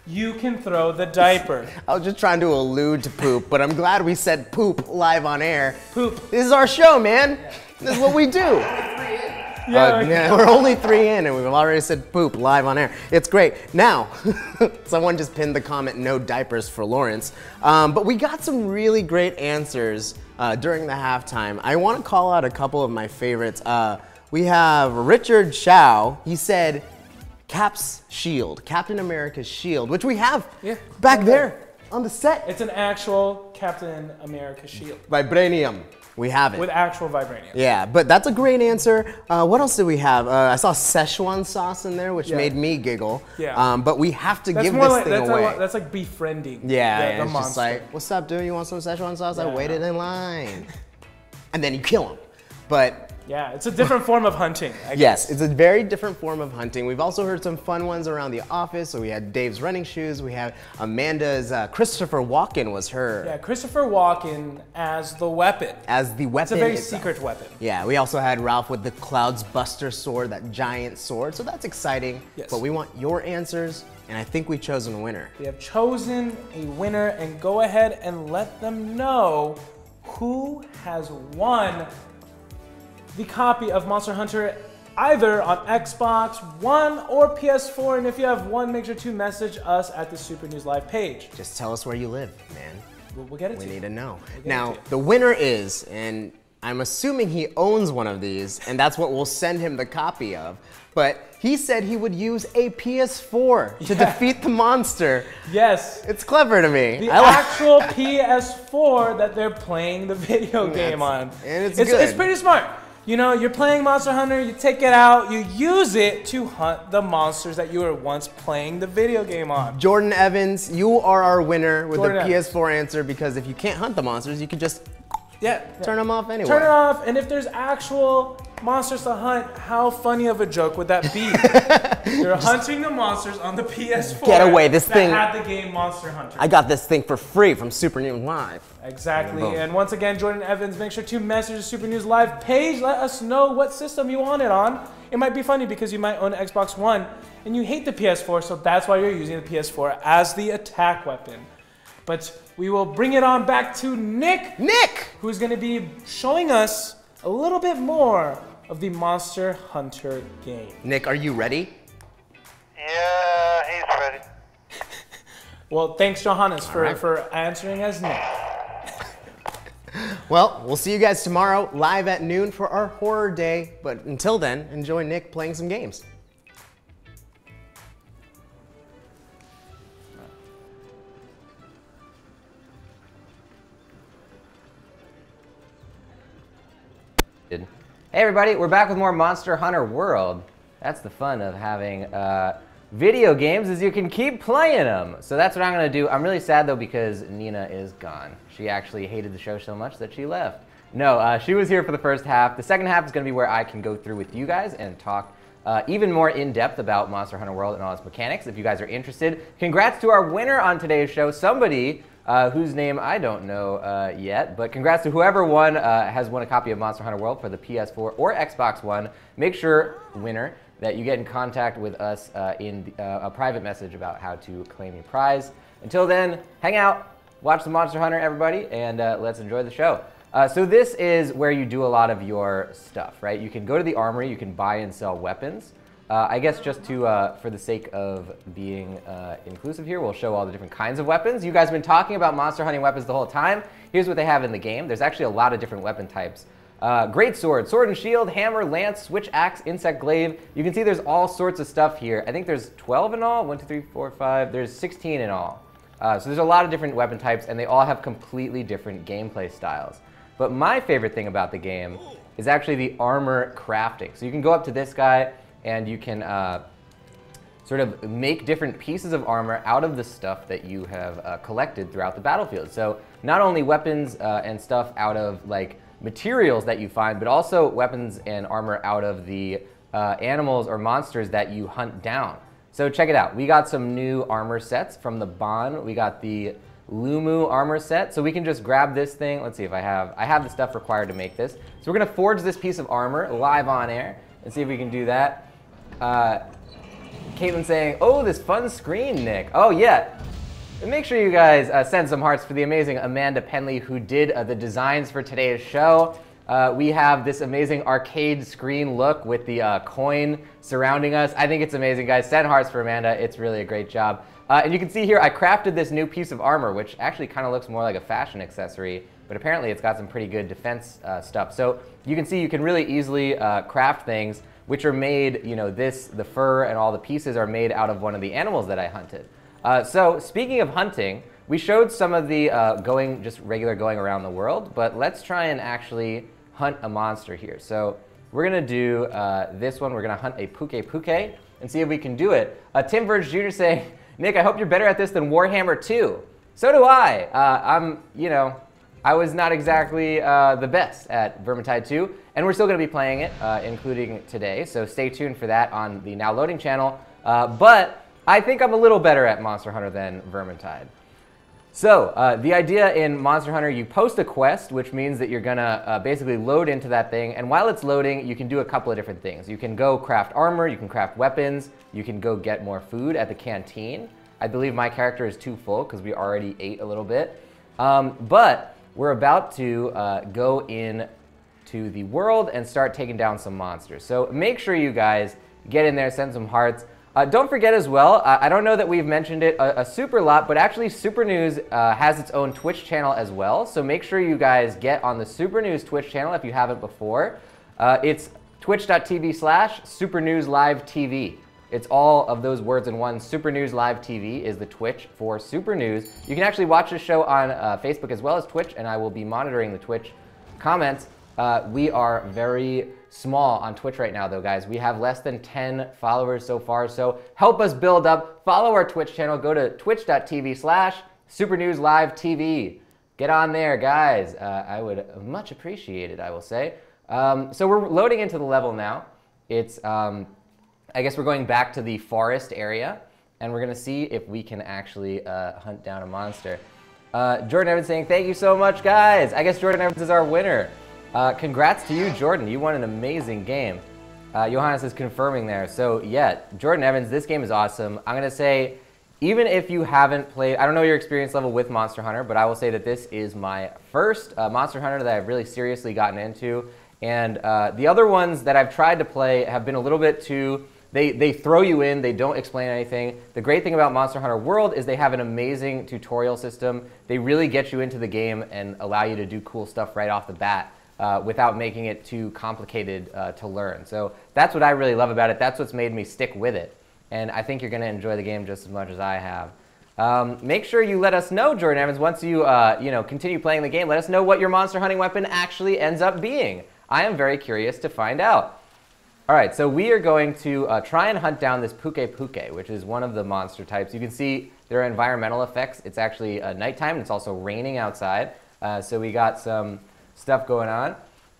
you can throw the diaper. I was just trying to allude to poop, but I'm glad we said poop live on air. Poop. This is our show, man. This is what we do. Yeah, we're only 3 in and we've already said poop live on air. It's great. Now, someone just pinned the comment, no diapers for Lawrence. But we got some really great answers during the halftime. I want to call out a couple of my favorites. We have Richard Chow. He said, Cap's shield, Captain America's shield, which we have back there on the set. It's an actual Captain America shield. Vibranium. We have it. With actual vibranium. Yeah, but that's a great answer. What else did we have? I saw Szechuan sauce in there, which made me giggle. Yeah. But we have to give more this like, thing away. That's like befriending. Yeah, the it's just like, what's up, dude? You want some Szechuan sauce? I waited in line. And then you kill him. But Yeah, it's a different form of hunting, I guess. Yes, it's a very different form of hunting. We've also heard some fun ones around the office. So we had Dave's running shoes. We had Amanda's, Christopher Walken was her. Yeah, Christopher Walken as the weapon. As the weapon It's a very itself. secret weapon. Yeah, we also had Ralph with the Clouds Buster sword, that giant sword. So that's exciting. Yes. But we want your answers, and I think we've chosen a winner. We have chosen a winner, and go ahead and let them know who has won the copy of Monster Hunter either on Xbox One or PS4. And if you have one, make sure to message us at the Super News Live page. Just tell us where you live, man. We'll get it We to you. need to know. We'll get it Now, to you. the winner is, and I'm assuming he owns one of these, and that's what we'll send him the copy of. But he said he would use a PS4 to defeat the monster. Yes. It's clever to me. The I like- actual PS4 that they're playing the video game on. And it's It's good. pretty smart. You know, you're playing Monster Hunter, you take it out, you use it to hunt the monsters that you were once playing the video game on. Jordan Evans, you are our winner with Jordan the Evans. PS4 answer, because if you can't hunt the monsters, you can just Yeah. turn them off anyway. Turn it off, and if there's actual monsters to hunt, how funny of a joke would that be? You're hunting the monsters on the PS4. Get away, this that thing- had the game Monster Hunter. I got this thing for free from Super News Live. Exactly. Boom. And once again, Jordan Evans, make sure to message the Super News Live page. Let us know what system you want it on. It might be funny because you might own an Xbox One and you hate the PS4, so that's why you're using the PS4 as the attack weapon. But we will bring it on back to Nick, Nick! who's going to be showing us a little bit more of the Monster Hunter game. Nick, are you ready? Yeah, he's ready. Well, thanks, Johannes, right. for answering as Nick. Well, we'll see you guys tomorrow live at noon for our horror day. But until then, enjoy Nick playing some games. Hey everybody, we're back with more Monster Hunter World. That's the fun of having video games, is you can keep playing them. So that's what I'm gonna do. I'm really sad though because Nina is gone. She actually hated the show so much that she left. No, she was here for the first half. The second half is gonna be where I can go through with you guys and talk even more in depth about Monster Hunter World and all its mechanics. If you guys are interested, congrats to our winner on today's show, somebody whose name I don't know yet, but congrats to whoever won, has won a copy of Monster Hunter World for the PS4 or Xbox One. Make sure, winner, that you get in contact with us in a private message about how to claim your prize. Until then, hang out, watch the Monster Hunter, everybody, and let's enjoy the show. So this is where you do a lot of your stuff, right? You can go to the armory, you can buy and sell weapons. I guess just to, for the sake of being inclusive here, we'll show all the different kinds of weapons. You guys have been talking about monster hunting weapons the whole time. Here's what they have in the game. There's actually a lot of different weapon types. Great sword, sword and shield, hammer, lance, switch axe, insect glaive. You can see there's all sorts of stuff here. I think there's 12 in all. 1, 2, 3, 4, 5. There's 16 in all. So there's a lot of different weapon types, and they all have completely different gameplay styles. But my favorite thing about the game is actually the armor crafting. So you can go up to this guy, and you can sort of make different pieces of armor out of the stuff that you have collected throughout the battlefield. So not only weapons and stuff out of like materials that you find, but also weapons and armor out of the animals or monsters that you hunt down. So check it out. We got some new armor sets from the Bon. We got the Lumu armor set. So we can just grab this thing. Let's see if I have the stuff required to make this. So we're gonna forge this piece of armor live on air and see if we can do that. Caitlin's saying, oh, this fun screen, Nick. Oh, yeah. And make sure you guys send some hearts for the amazing Amanda Penley who did the designs for today's show. We have this amazing arcade screen look with the coin surrounding us. I think it's amazing, guys. Send hearts for Amanda. It's really a great job. And you can see here, I crafted this new piece of armor, which actually kind of looks more like a fashion accessory, but apparently it's got some pretty good defense stuff. So you can see you can really easily craft things which are made, you know, the fur and all the pieces are made out of one of the animals that I hunted. So speaking of hunting, we showed some of the just regular going around the world, but let's try and actually hunt a monster here. So we're gonna do this one. We're gonna hunt a Puke Puke and see if we can do it. Tim Verge Jr. saying, Nick, I hope you're better at this than Warhammer 2. So do I. I was not exactly the best at Vermintide 2, and we're still going to be playing it, including today, so stay tuned for that on the Now Loading channel. But I think I'm a little better at Monster Hunter than Vermintide. So the idea in Monster Hunter, you post a quest, which means that you're going to basically load into that thing, and while it's loading, you can do a couple of different things. You can go craft armor, you can craft weapons, you can go get more food at the canteen. I believe my character is too full because we already ate a little bit. But we're about to go in to the world and start taking down some monsters. So make sure you guys get in there, send some hearts. Don't forget as well, I don't know that we've mentioned it a super lot, but actually Super News has its own Twitch channel as well. So make sure you guys get on the Super News Twitch channel if you haven't before. It's twitch.tv/SuperNewsLiveTV. It's all of those words in one. Super News Live TV is the Twitch for Super News. You can actually watch the show on Facebook as well as Twitch, and I will be monitoring the Twitch comments. We are very small on Twitch right now, though, guys. We have less than 10 followers so far, so help us build up. Follow our Twitch channel. Go to twitch.tv/SuperNewsLiveTV. Get on there, guys. I would much appreciate it, I will say. So we're loading into the level now. It's... I guess we're going back to the forest area, and we're going to see if we can actually hunt down a monster. Jordan Evans saying, thank you so much, guys. I guess Jordan Evans is our winner. Congrats to you, Jordan. You won an amazing game. Johannes is confirming there. So, yeah, Jordan Evans, this game is awesome. I'm going to say, even if you haven't played, I don't know your experience level with Monster Hunter, but I will say that this is my first Monster Hunter that I've really seriously gotten into. And the other ones that I've tried to play have been a little bit too... They throw you in, they don't explain anything. The great thing about Monster Hunter World is they have an amazing tutorial system. They really get you into the game and allow you to do cool stuff right off the bat without making it too complicated to learn. So that's what I really love about it. That's what's made me stick with it. And I think you're going to enjoy the game just as much as I have. Make sure you let us know, Jordan Evans, once you, continue playing the game, let us know what your monster hunting weapon actually ends up being. I am very curious to find out. All right, so we are going to try and hunt down this Puke Puke, which is one of the monster types. You can see there are environmental effects. It's actually nighttime, and it's also raining outside. So we got some stuff going on.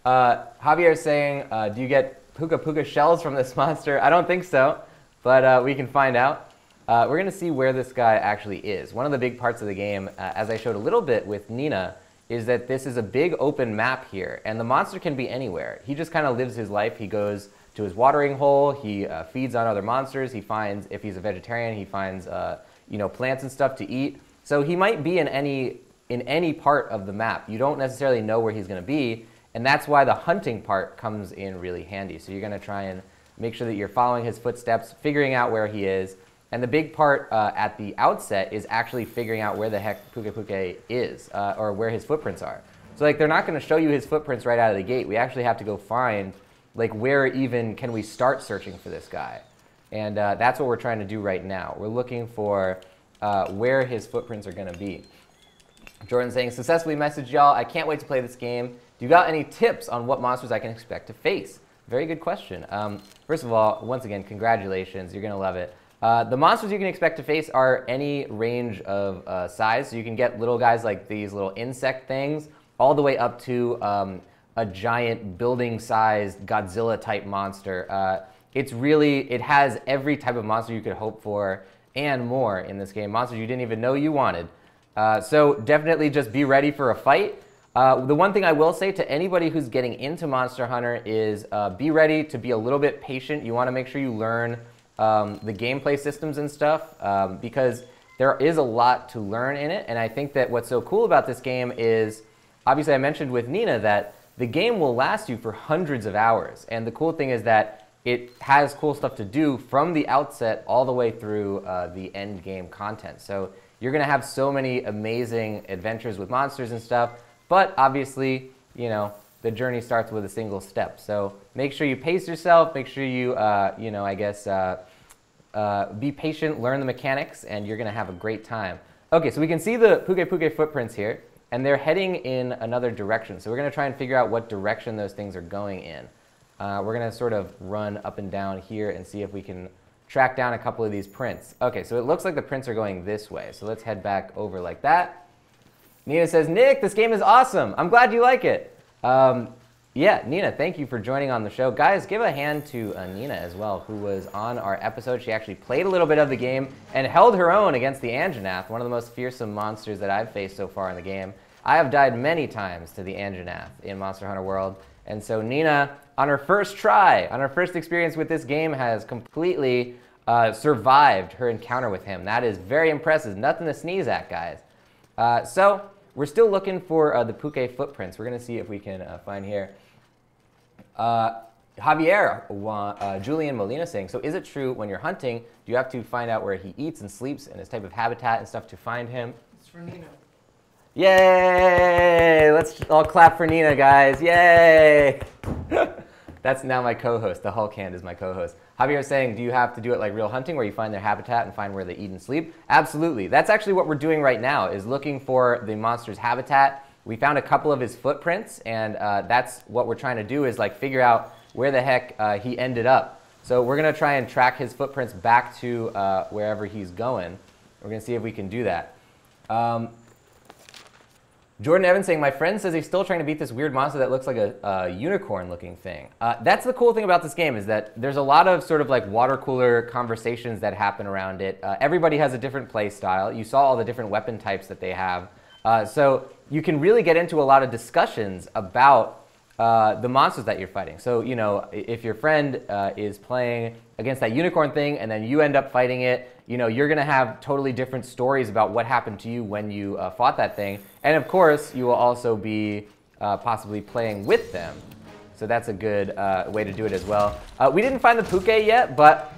Javier is saying, do you get Puka Puka shells from this monster? I don't think so, but we can find out. We're going to see where this guy actually is. One of the big parts of the game, as I showed a little bit with Nina, is that this is a big open map here, and the monster can be anywhere. He just kind of lives his life. He goes to his watering hole, he feeds on other monsters, he finds, if he's a vegetarian, he finds plants and stuff to eat. So he might be in any part of the map. You don't necessarily know where he's going to be, and that's why the hunting part comes in really handy. So you're going to try and make sure that you're following his footsteps, figuring out where he is, and the big part at the outset is actually figuring out where the heck Puke Puke is, or where his footprints are. So like they're not going to show you his footprints right out of the gate. We actually have to go find like where even can we start searching for this guy? And that's what we're trying to do right now. We're looking for where his footprints are going to be. Jordan saying, successfully messaged y'all. I can't wait to play this game. Do you got any tips on what monsters I can expect to face? Very good question. First of all, once again, congratulations. You're going to love it. The monsters you can expect to face are any range of size. So you can get little guys like these little insect things all the way up to a giant building-sized Godzilla-type monster. It has every type of monster you could hope for and more in this game. Monsters you didn't even know you wanted. So definitely just be ready for a fight. The one thing I will say to anybody who's getting into Monster Hunter is be ready to be a little bit patient. You want to make sure you learn the gameplay systems and stuff because there is a lot to learn in it. And I think that what's so cool about this game is, obviously I mentioned with Nina that the game will last you for hundreds of hours. And the cool thing is that it has cool stuff to do from the outset all the way through the end game content. So you're going to have so many amazing adventures with monsters and stuff. But obviously, the journey starts with a single step. So make sure you pace yourself. Make sure you, be patient, learn the mechanics, and you're going to have a great time. Okay, so we can see the Puke Puke footprints here. And they're heading in another direction. So we're going to try and figure out what direction those things are going in. We're going to sort of run up and down here and see if we can track down a couple of these prints. Okay, so it looks like the prints are going this way. So let's head back over like that. Nina says, Nick, this game is awesome. I'm glad you like it. Yeah, Nina, thank you for joining on the show. Guys, give a hand to Nina as well, who was on our episode. She actually played a little bit of the game and held her own against the Anjanath, one of the most fearsome monsters that I've faced so far in the game. I have died many times to the Anjanath in Monster Hunter World. And so Nina, on her first try, on her first experience with this game, has completely survived her encounter with him. That is very impressive. Nothing to sneeze at, guys. So we're still looking for the Puke footprints. We're going to see if we can find here. Javier, Julian Molina saying, so is it true when you're hunting, do you have to find out where he eats and sleeps and his type of habitat and stuff to find him? It's for Nina. Yay! Let's all clap for Nina, guys. Yay! That's now my co-host. The Hulk Hand is my co-host. Javier is saying, do you have to do it like real hunting where you find their habitat and find where they eat and sleep? Absolutely. That's actually what we're doing right now, is looking for the monster's habitat. We found a couple of his footprints, and that's what we're trying to do, is like figure out where the heck he ended up. So we're going to try and track his footprints back to wherever he's going. We're going to see if we can do that. Jordan Evans saying, my friend says he's still trying to beat this weird monster that looks like a unicorn-looking thing. That's the cool thing about this game, is that there's a lot of sort of like water cooler conversations that happen around it. Everybody has a different play style. You saw all the different weapon types that they have. So you can really get into a lot of discussions about the monsters that you're fighting. So, you know, if your friend is playing against that unicorn thing and then you end up fighting it, you know, you're going to have totally different stories about what happened to you when you fought that thing. And of course, you will also be possibly playing with them. So that's a good way to do it as well. We didn't find the Puke yet, but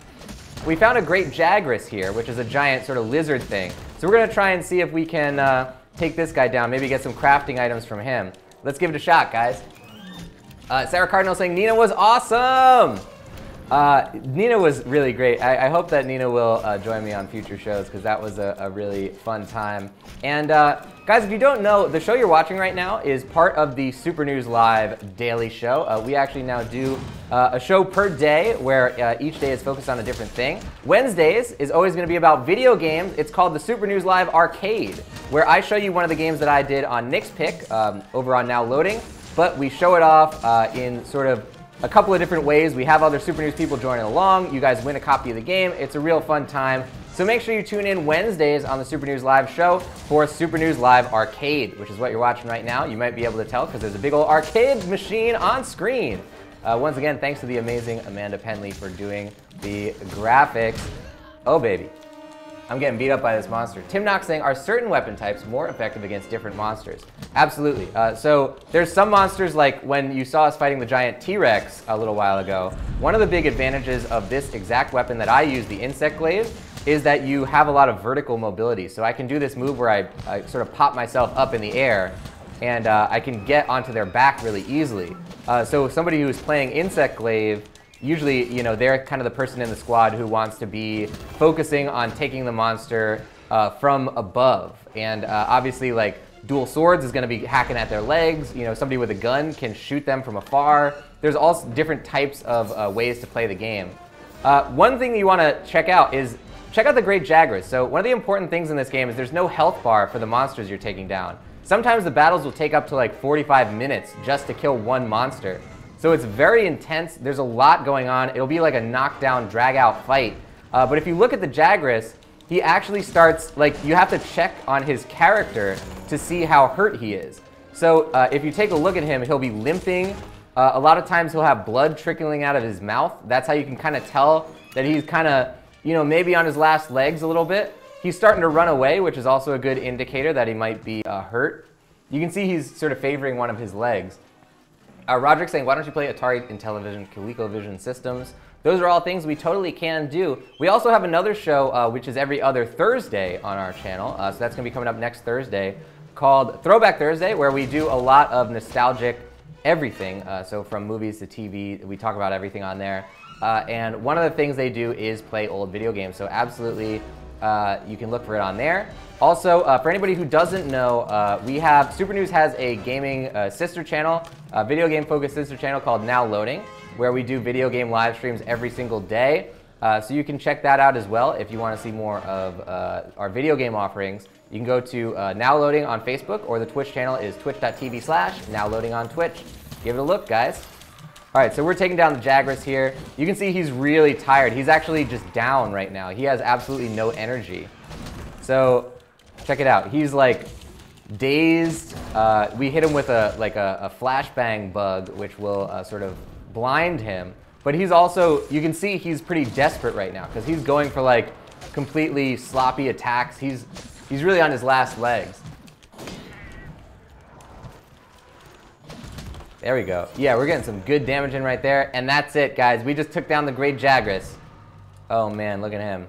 we found a great Jagras here, which is a giant sort of lizard thing. So we're going to try and see if we can take this guy down, maybe get some crafting items from him. Let's give it a shot, guys. Sarah Cardinal saying, Nina was awesome! Nina was really great. I hope that Nina will join me on future shows, because that was a really fun time. And guys, if you don't know, the show you're watching right now is part of the Super News Live daily show. We actually now do a show per day where each day is focused on a different thing. Wednesdays is always going to be about video games. It's called the Super News Live Arcade, where I show you one of the games that I did on Nick's Pick over on Now Loading. But we show it off in sort of a couple of different ways. We have other Super News people joining along. You guys win a copy of the game. It's a real fun time. So make sure you tune in Wednesdays on the Super News Live show for Super News Live Arcade, which is what you're watching right now. You might be able to tell because there's a big old arcade machine on screen. Once again, thanks to the amazing Amanda Penley for doing the graphics. Oh, baby. I'm getting beat up by this monster. Tim Knox saying, are certain weapon types more effective against different monsters? Absolutely. So there's some monsters, like when you saw us fighting the giant T-Rex a little while ago, one of the big advantages of this exact weapon that I use, the Insect Glaive, is that you have a lot of vertical mobility. So I can do this move where I sort of pop myself up in the air, and I can get onto their back really easily. So somebody who's playing Insect Glaive, usually, you know, they're kind of the person in the squad who wants to be focusing on taking the monster from above. And obviously, like, dual swords is going to be hacking at their legs. You know, somebody with a gun can shoot them from afar. There's all different types of ways to play the game. One thing you want to check out is check out the Great Jagras. So one of the important things in this game is there's no health bar for the monsters you're taking down. Sometimes the battles will take up to like 45 minutes just to kill one monster. So it's very intense. There's a lot going on. It'll be like a knockdown, drag-out fight. But if you look at the Jagras, he actually starts, like, you have to check on his character to see how hurt he is. So if you take a look at him, he'll be limping. A lot of times he'll have blood trickling out of his mouth. That's how you can kind of tell that he's kind of, you know, maybe on his last legs a little bit. He's starting to run away, which is also a good indicator that he might be hurt. You can see he's sort of favoring one of his legs. Roderick saying, why don't you play Atari, Intellivision, ColecoVision systems? Those are all things we totally can do. We also have another show, which is every other Thursday on our channel. So that's going to be coming up next Thursday, called Throwback Thursday, where we do a lot of nostalgic everything. So from movies to TV, we talk about everything on there. And one of the things they do is play old video games. So absolutely, you can look for it on there. Also, for anybody who doesn't know, we have, Super News has a gaming sister channel, a video game focused sister channel called Now Loading, where we do video game live streams every single day. So you can check that out as well if you want to see more of our video game offerings. You can go to Now Loading on Facebook, or the Twitch channel is twitch.tv/NowLoading on Twitch. Give it a look, guys. All right, so we're taking down the Jagras here. You can see he's really tired. He's actually just down right now. He has absolutely no energy. So check it out. He's like dazed. We hit him with a flashbang bug, which will sort of blind him. But he's also, you can see he's pretty desperate right now because he's going for like completely sloppy attacks. He's really on his last legs. There we go. Yeah, we're getting some good damage in right there. And that's it, guys. We just took down the Great Jagras. Oh, man, look at him.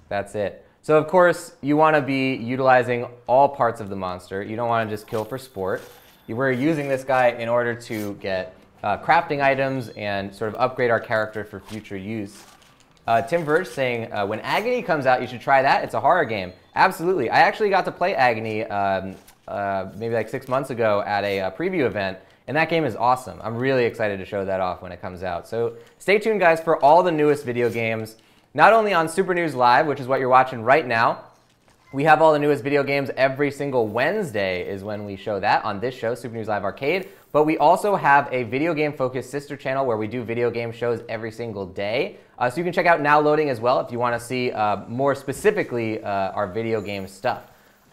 That's it. So, of course, you want to be utilizing all parts of the monster. You don't want to just kill for sport. We're using this guy in order to get crafting items and sort of upgrade our character for future use. Tim Verge saying, when Agony comes out, you should try that. It's a horror game. Absolutely. I actually got to play Agony maybe like 6 months ago at a preview event, and that game is awesome. I'm really excited to show that off when it comes out. So stay tuned, guys, for all the newest video games, not only on Super News Live, which is what you're watching right now. We have all the newest video games every single Wednesday is when we show that on this show, Super News Live Arcade. But we also have a video game-focused sister channel where we do video game shows every single day. So you can check out Now Loading as well if you want to see more specifically our video game stuff.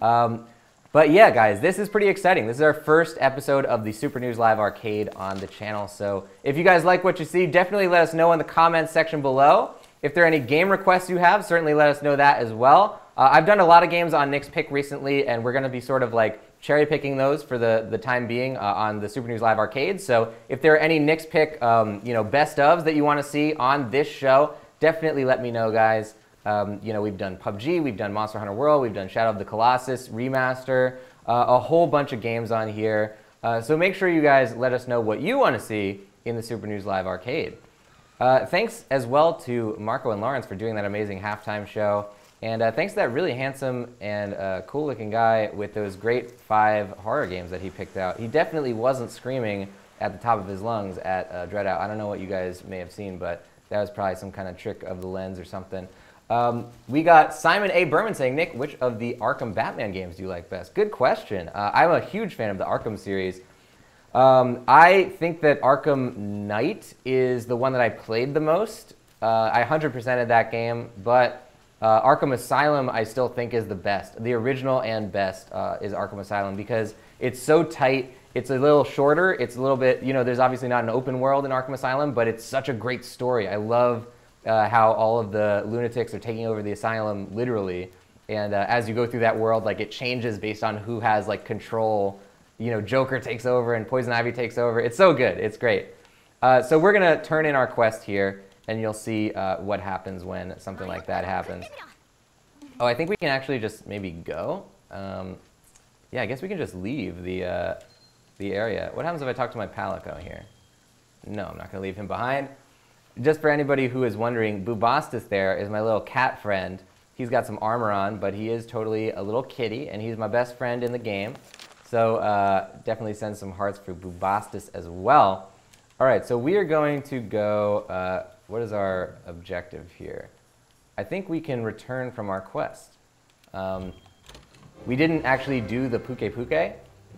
But yeah, guys, this is pretty exciting. This is our first episode of the Super News Live Arcade on the channel. So if you guys like what you see, definitely let us know in the comments section below. If there are any game requests you have, certainly let us know that as well. I've done a lot of games on Nick's Pick recently, and we're going to be sort of like cherry picking those for the time being on the Super News Live Arcade. So if there are any Nick's Pick best ofs that you want to see on this show, definitely let me know, guys. We've done PUBG, we've done Monster Hunter World, we've done Shadow of the Colossus Remaster, a whole bunch of games on here. So make sure you guys let us know what you want to see in the Super News Live Arcade. Thanks as well to Marco and Lawrence for doing that amazing halftime show. And thanks to that really handsome and cool-looking guy with those great 5 horror games that he picked out. He definitely wasn't screaming at the top of his lungs at DreadOut. I don't know what you guys may have seen, but that was probably some kind of trick of the lens or something. We got Simon A. Berman saying, Nick, which of the Arkham Batman games do you like best? Good question. I'm a huge fan of the Arkham series. I think that Arkham Knight is the one that I played the most. I 100%ed that game, but Arkham Asylum I still think is the best. The original and best is Arkham Asylum because it's so tight. It's a little shorter. It's a little bit, there's obviously not an open world in Arkham Asylum, but it's such a great story. I love how all of the lunatics are taking over the asylum literally. And as you go through that world, like it changes based on who has like control. Joker takes over and Poison Ivy takes over. It's so good. It's great. So we're going to turn in our quest here, and you'll see what happens when something like that happens. Oh, I think we can actually just maybe go. Yeah, I guess we can just leave the area. What happens if I talk to my Palico here? No, I'm not going to leave him behind. Just for anybody who is wondering, Bubastis there is my little cat friend. He's got some armor on, but he is totally a little kitty, and he's my best friend in the game. So definitely send some hearts for Bubastis as well. All right, so we are going to go, what is our objective here? I think we can return from our quest. We didn't actually do the Puke Puke,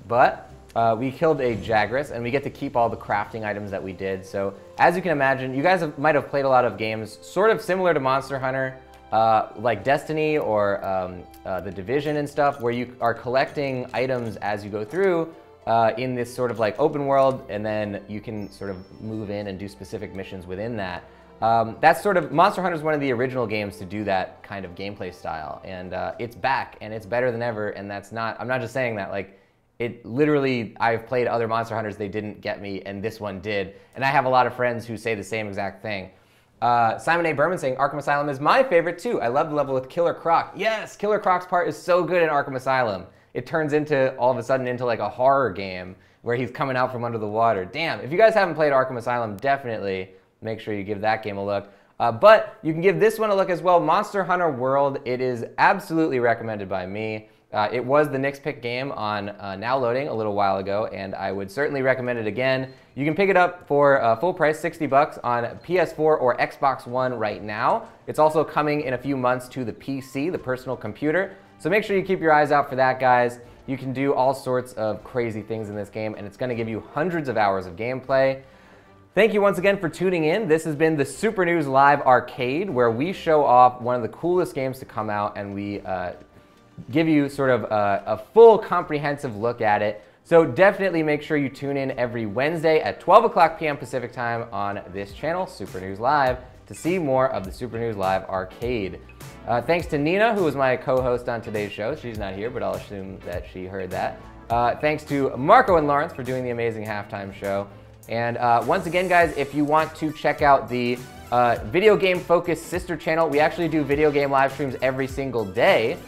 but we killed a Jagras, and we get to keep all the crafting items that we did. So as you can imagine, you guys might have played a lot of games sort of similar to Monster Hunter, like Destiny or The Division and stuff, where you are collecting items as you go through in this sort of like open world, and then you can sort of move in and do specific missions within that. That's sort of, Monster Hunter is one of the original games to do that kind of gameplay style, and it's back, and it's better than ever, and that's not, I'm not just saying that, like, it literally, I've played other Monster Hunters, they didn't get me, and this one did. And I have a lot of friends who say the same exact thing. Simon A. Berman saying, Arkham Asylum is my favorite too. I love the level with Killer Croc. Yes, Killer Croc's part is so good in Arkham Asylum. It turns into, all of a sudden, into like a horror game where he's coming out from under the water. Damn, if you guys haven't played Arkham Asylum, definitely make sure you give that game a look. But you can give this one a look as well. Monster Hunter World, it is absolutely recommended by me. It was the Nick's Pick game on Now Loading a little while ago, and I would certainly recommend it again. You can pick it up for full price, $60 on PS4 or Xbox One right now. It's also coming in a few months to the PC, the personal computer. So make sure you keep your eyes out for that, guys. You can do all sorts of crazy things in this game, and it's going to give you hundreds of hours of gameplay. Thank you once again for tuning in. This has been the Super News Live Arcade, where we show off one of the coolest games to come out, and we give you sort of a full comprehensive look at it. So definitely make sure you tune in every Wednesday at 12 o'clock p.m. Pacific time on this channel, Super News Live, to see more of the Super News Live Arcade. Thanks to Nina, who was my co-host on today's show. She's not here, but I'll assume that she heard that. Thanks to Marco and Lawrence for doing the amazing halftime show. And once again, guys, if you want to check out the video game focused sister channel, we actually do video game live streams every single day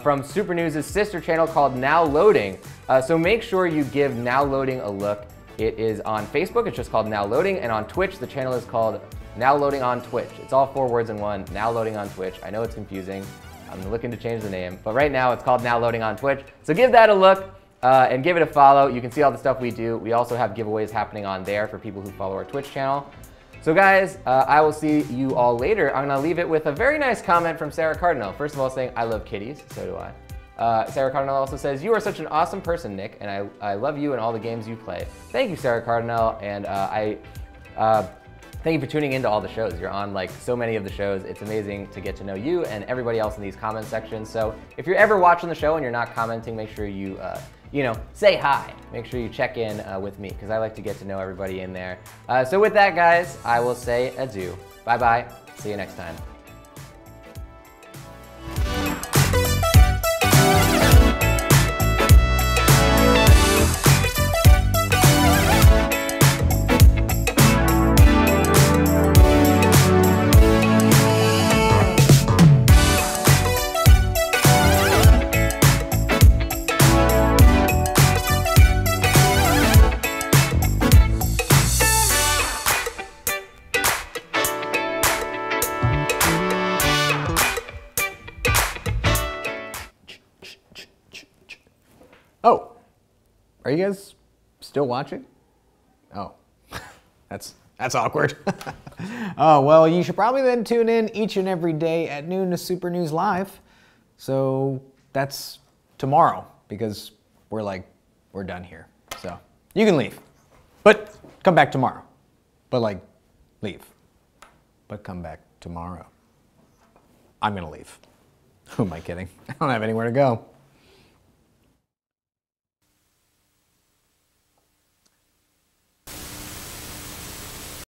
from Super News' sister channel called Now Loading. So make sure you give Now Loading a look. It is on Facebook, it's just called Now Loading, and on Twitch, the channel is called Now Loading on Twitch. It's all 4 words in one, Now Loading on Twitch. I know it's confusing. I'm looking to change the name, but right now it's called Now Loading on Twitch. So give that a look. And give it a follow. You can see all the stuff we do. We also have giveaways happening on there for people who follow our Twitch channel. So guys, I will see you all later. I'm gonna leave it with a very nice comment from Sarah Cardinal. First of all, saying, I love kitties, so do I. Sarah Cardinal also says, you are such an awesome person, Nick, and I love you and all the games you play. Thank you, Sarah Cardinal, and thank you for tuning into all the shows. You're on like so many of the shows. It's amazing to get to know you and everybody else in these comment sections. So if you're ever watching the show and you're not commenting, make sure you say hi. Make sure you check in with me, because I like to get to know everybody in there. So with that, guys, I will say adieu. Bye-bye. See you next time. Oh, are you guys still watching? Oh, that's awkward. Oh, well, you should probably then tune in each and every day at noon to Super News Live. So that's tomorrow, because we're done here. So you can leave, but come back tomorrow. But leave, but come back tomorrow. I'm gonna leave. Who am I kidding? I don't have anywhere to go.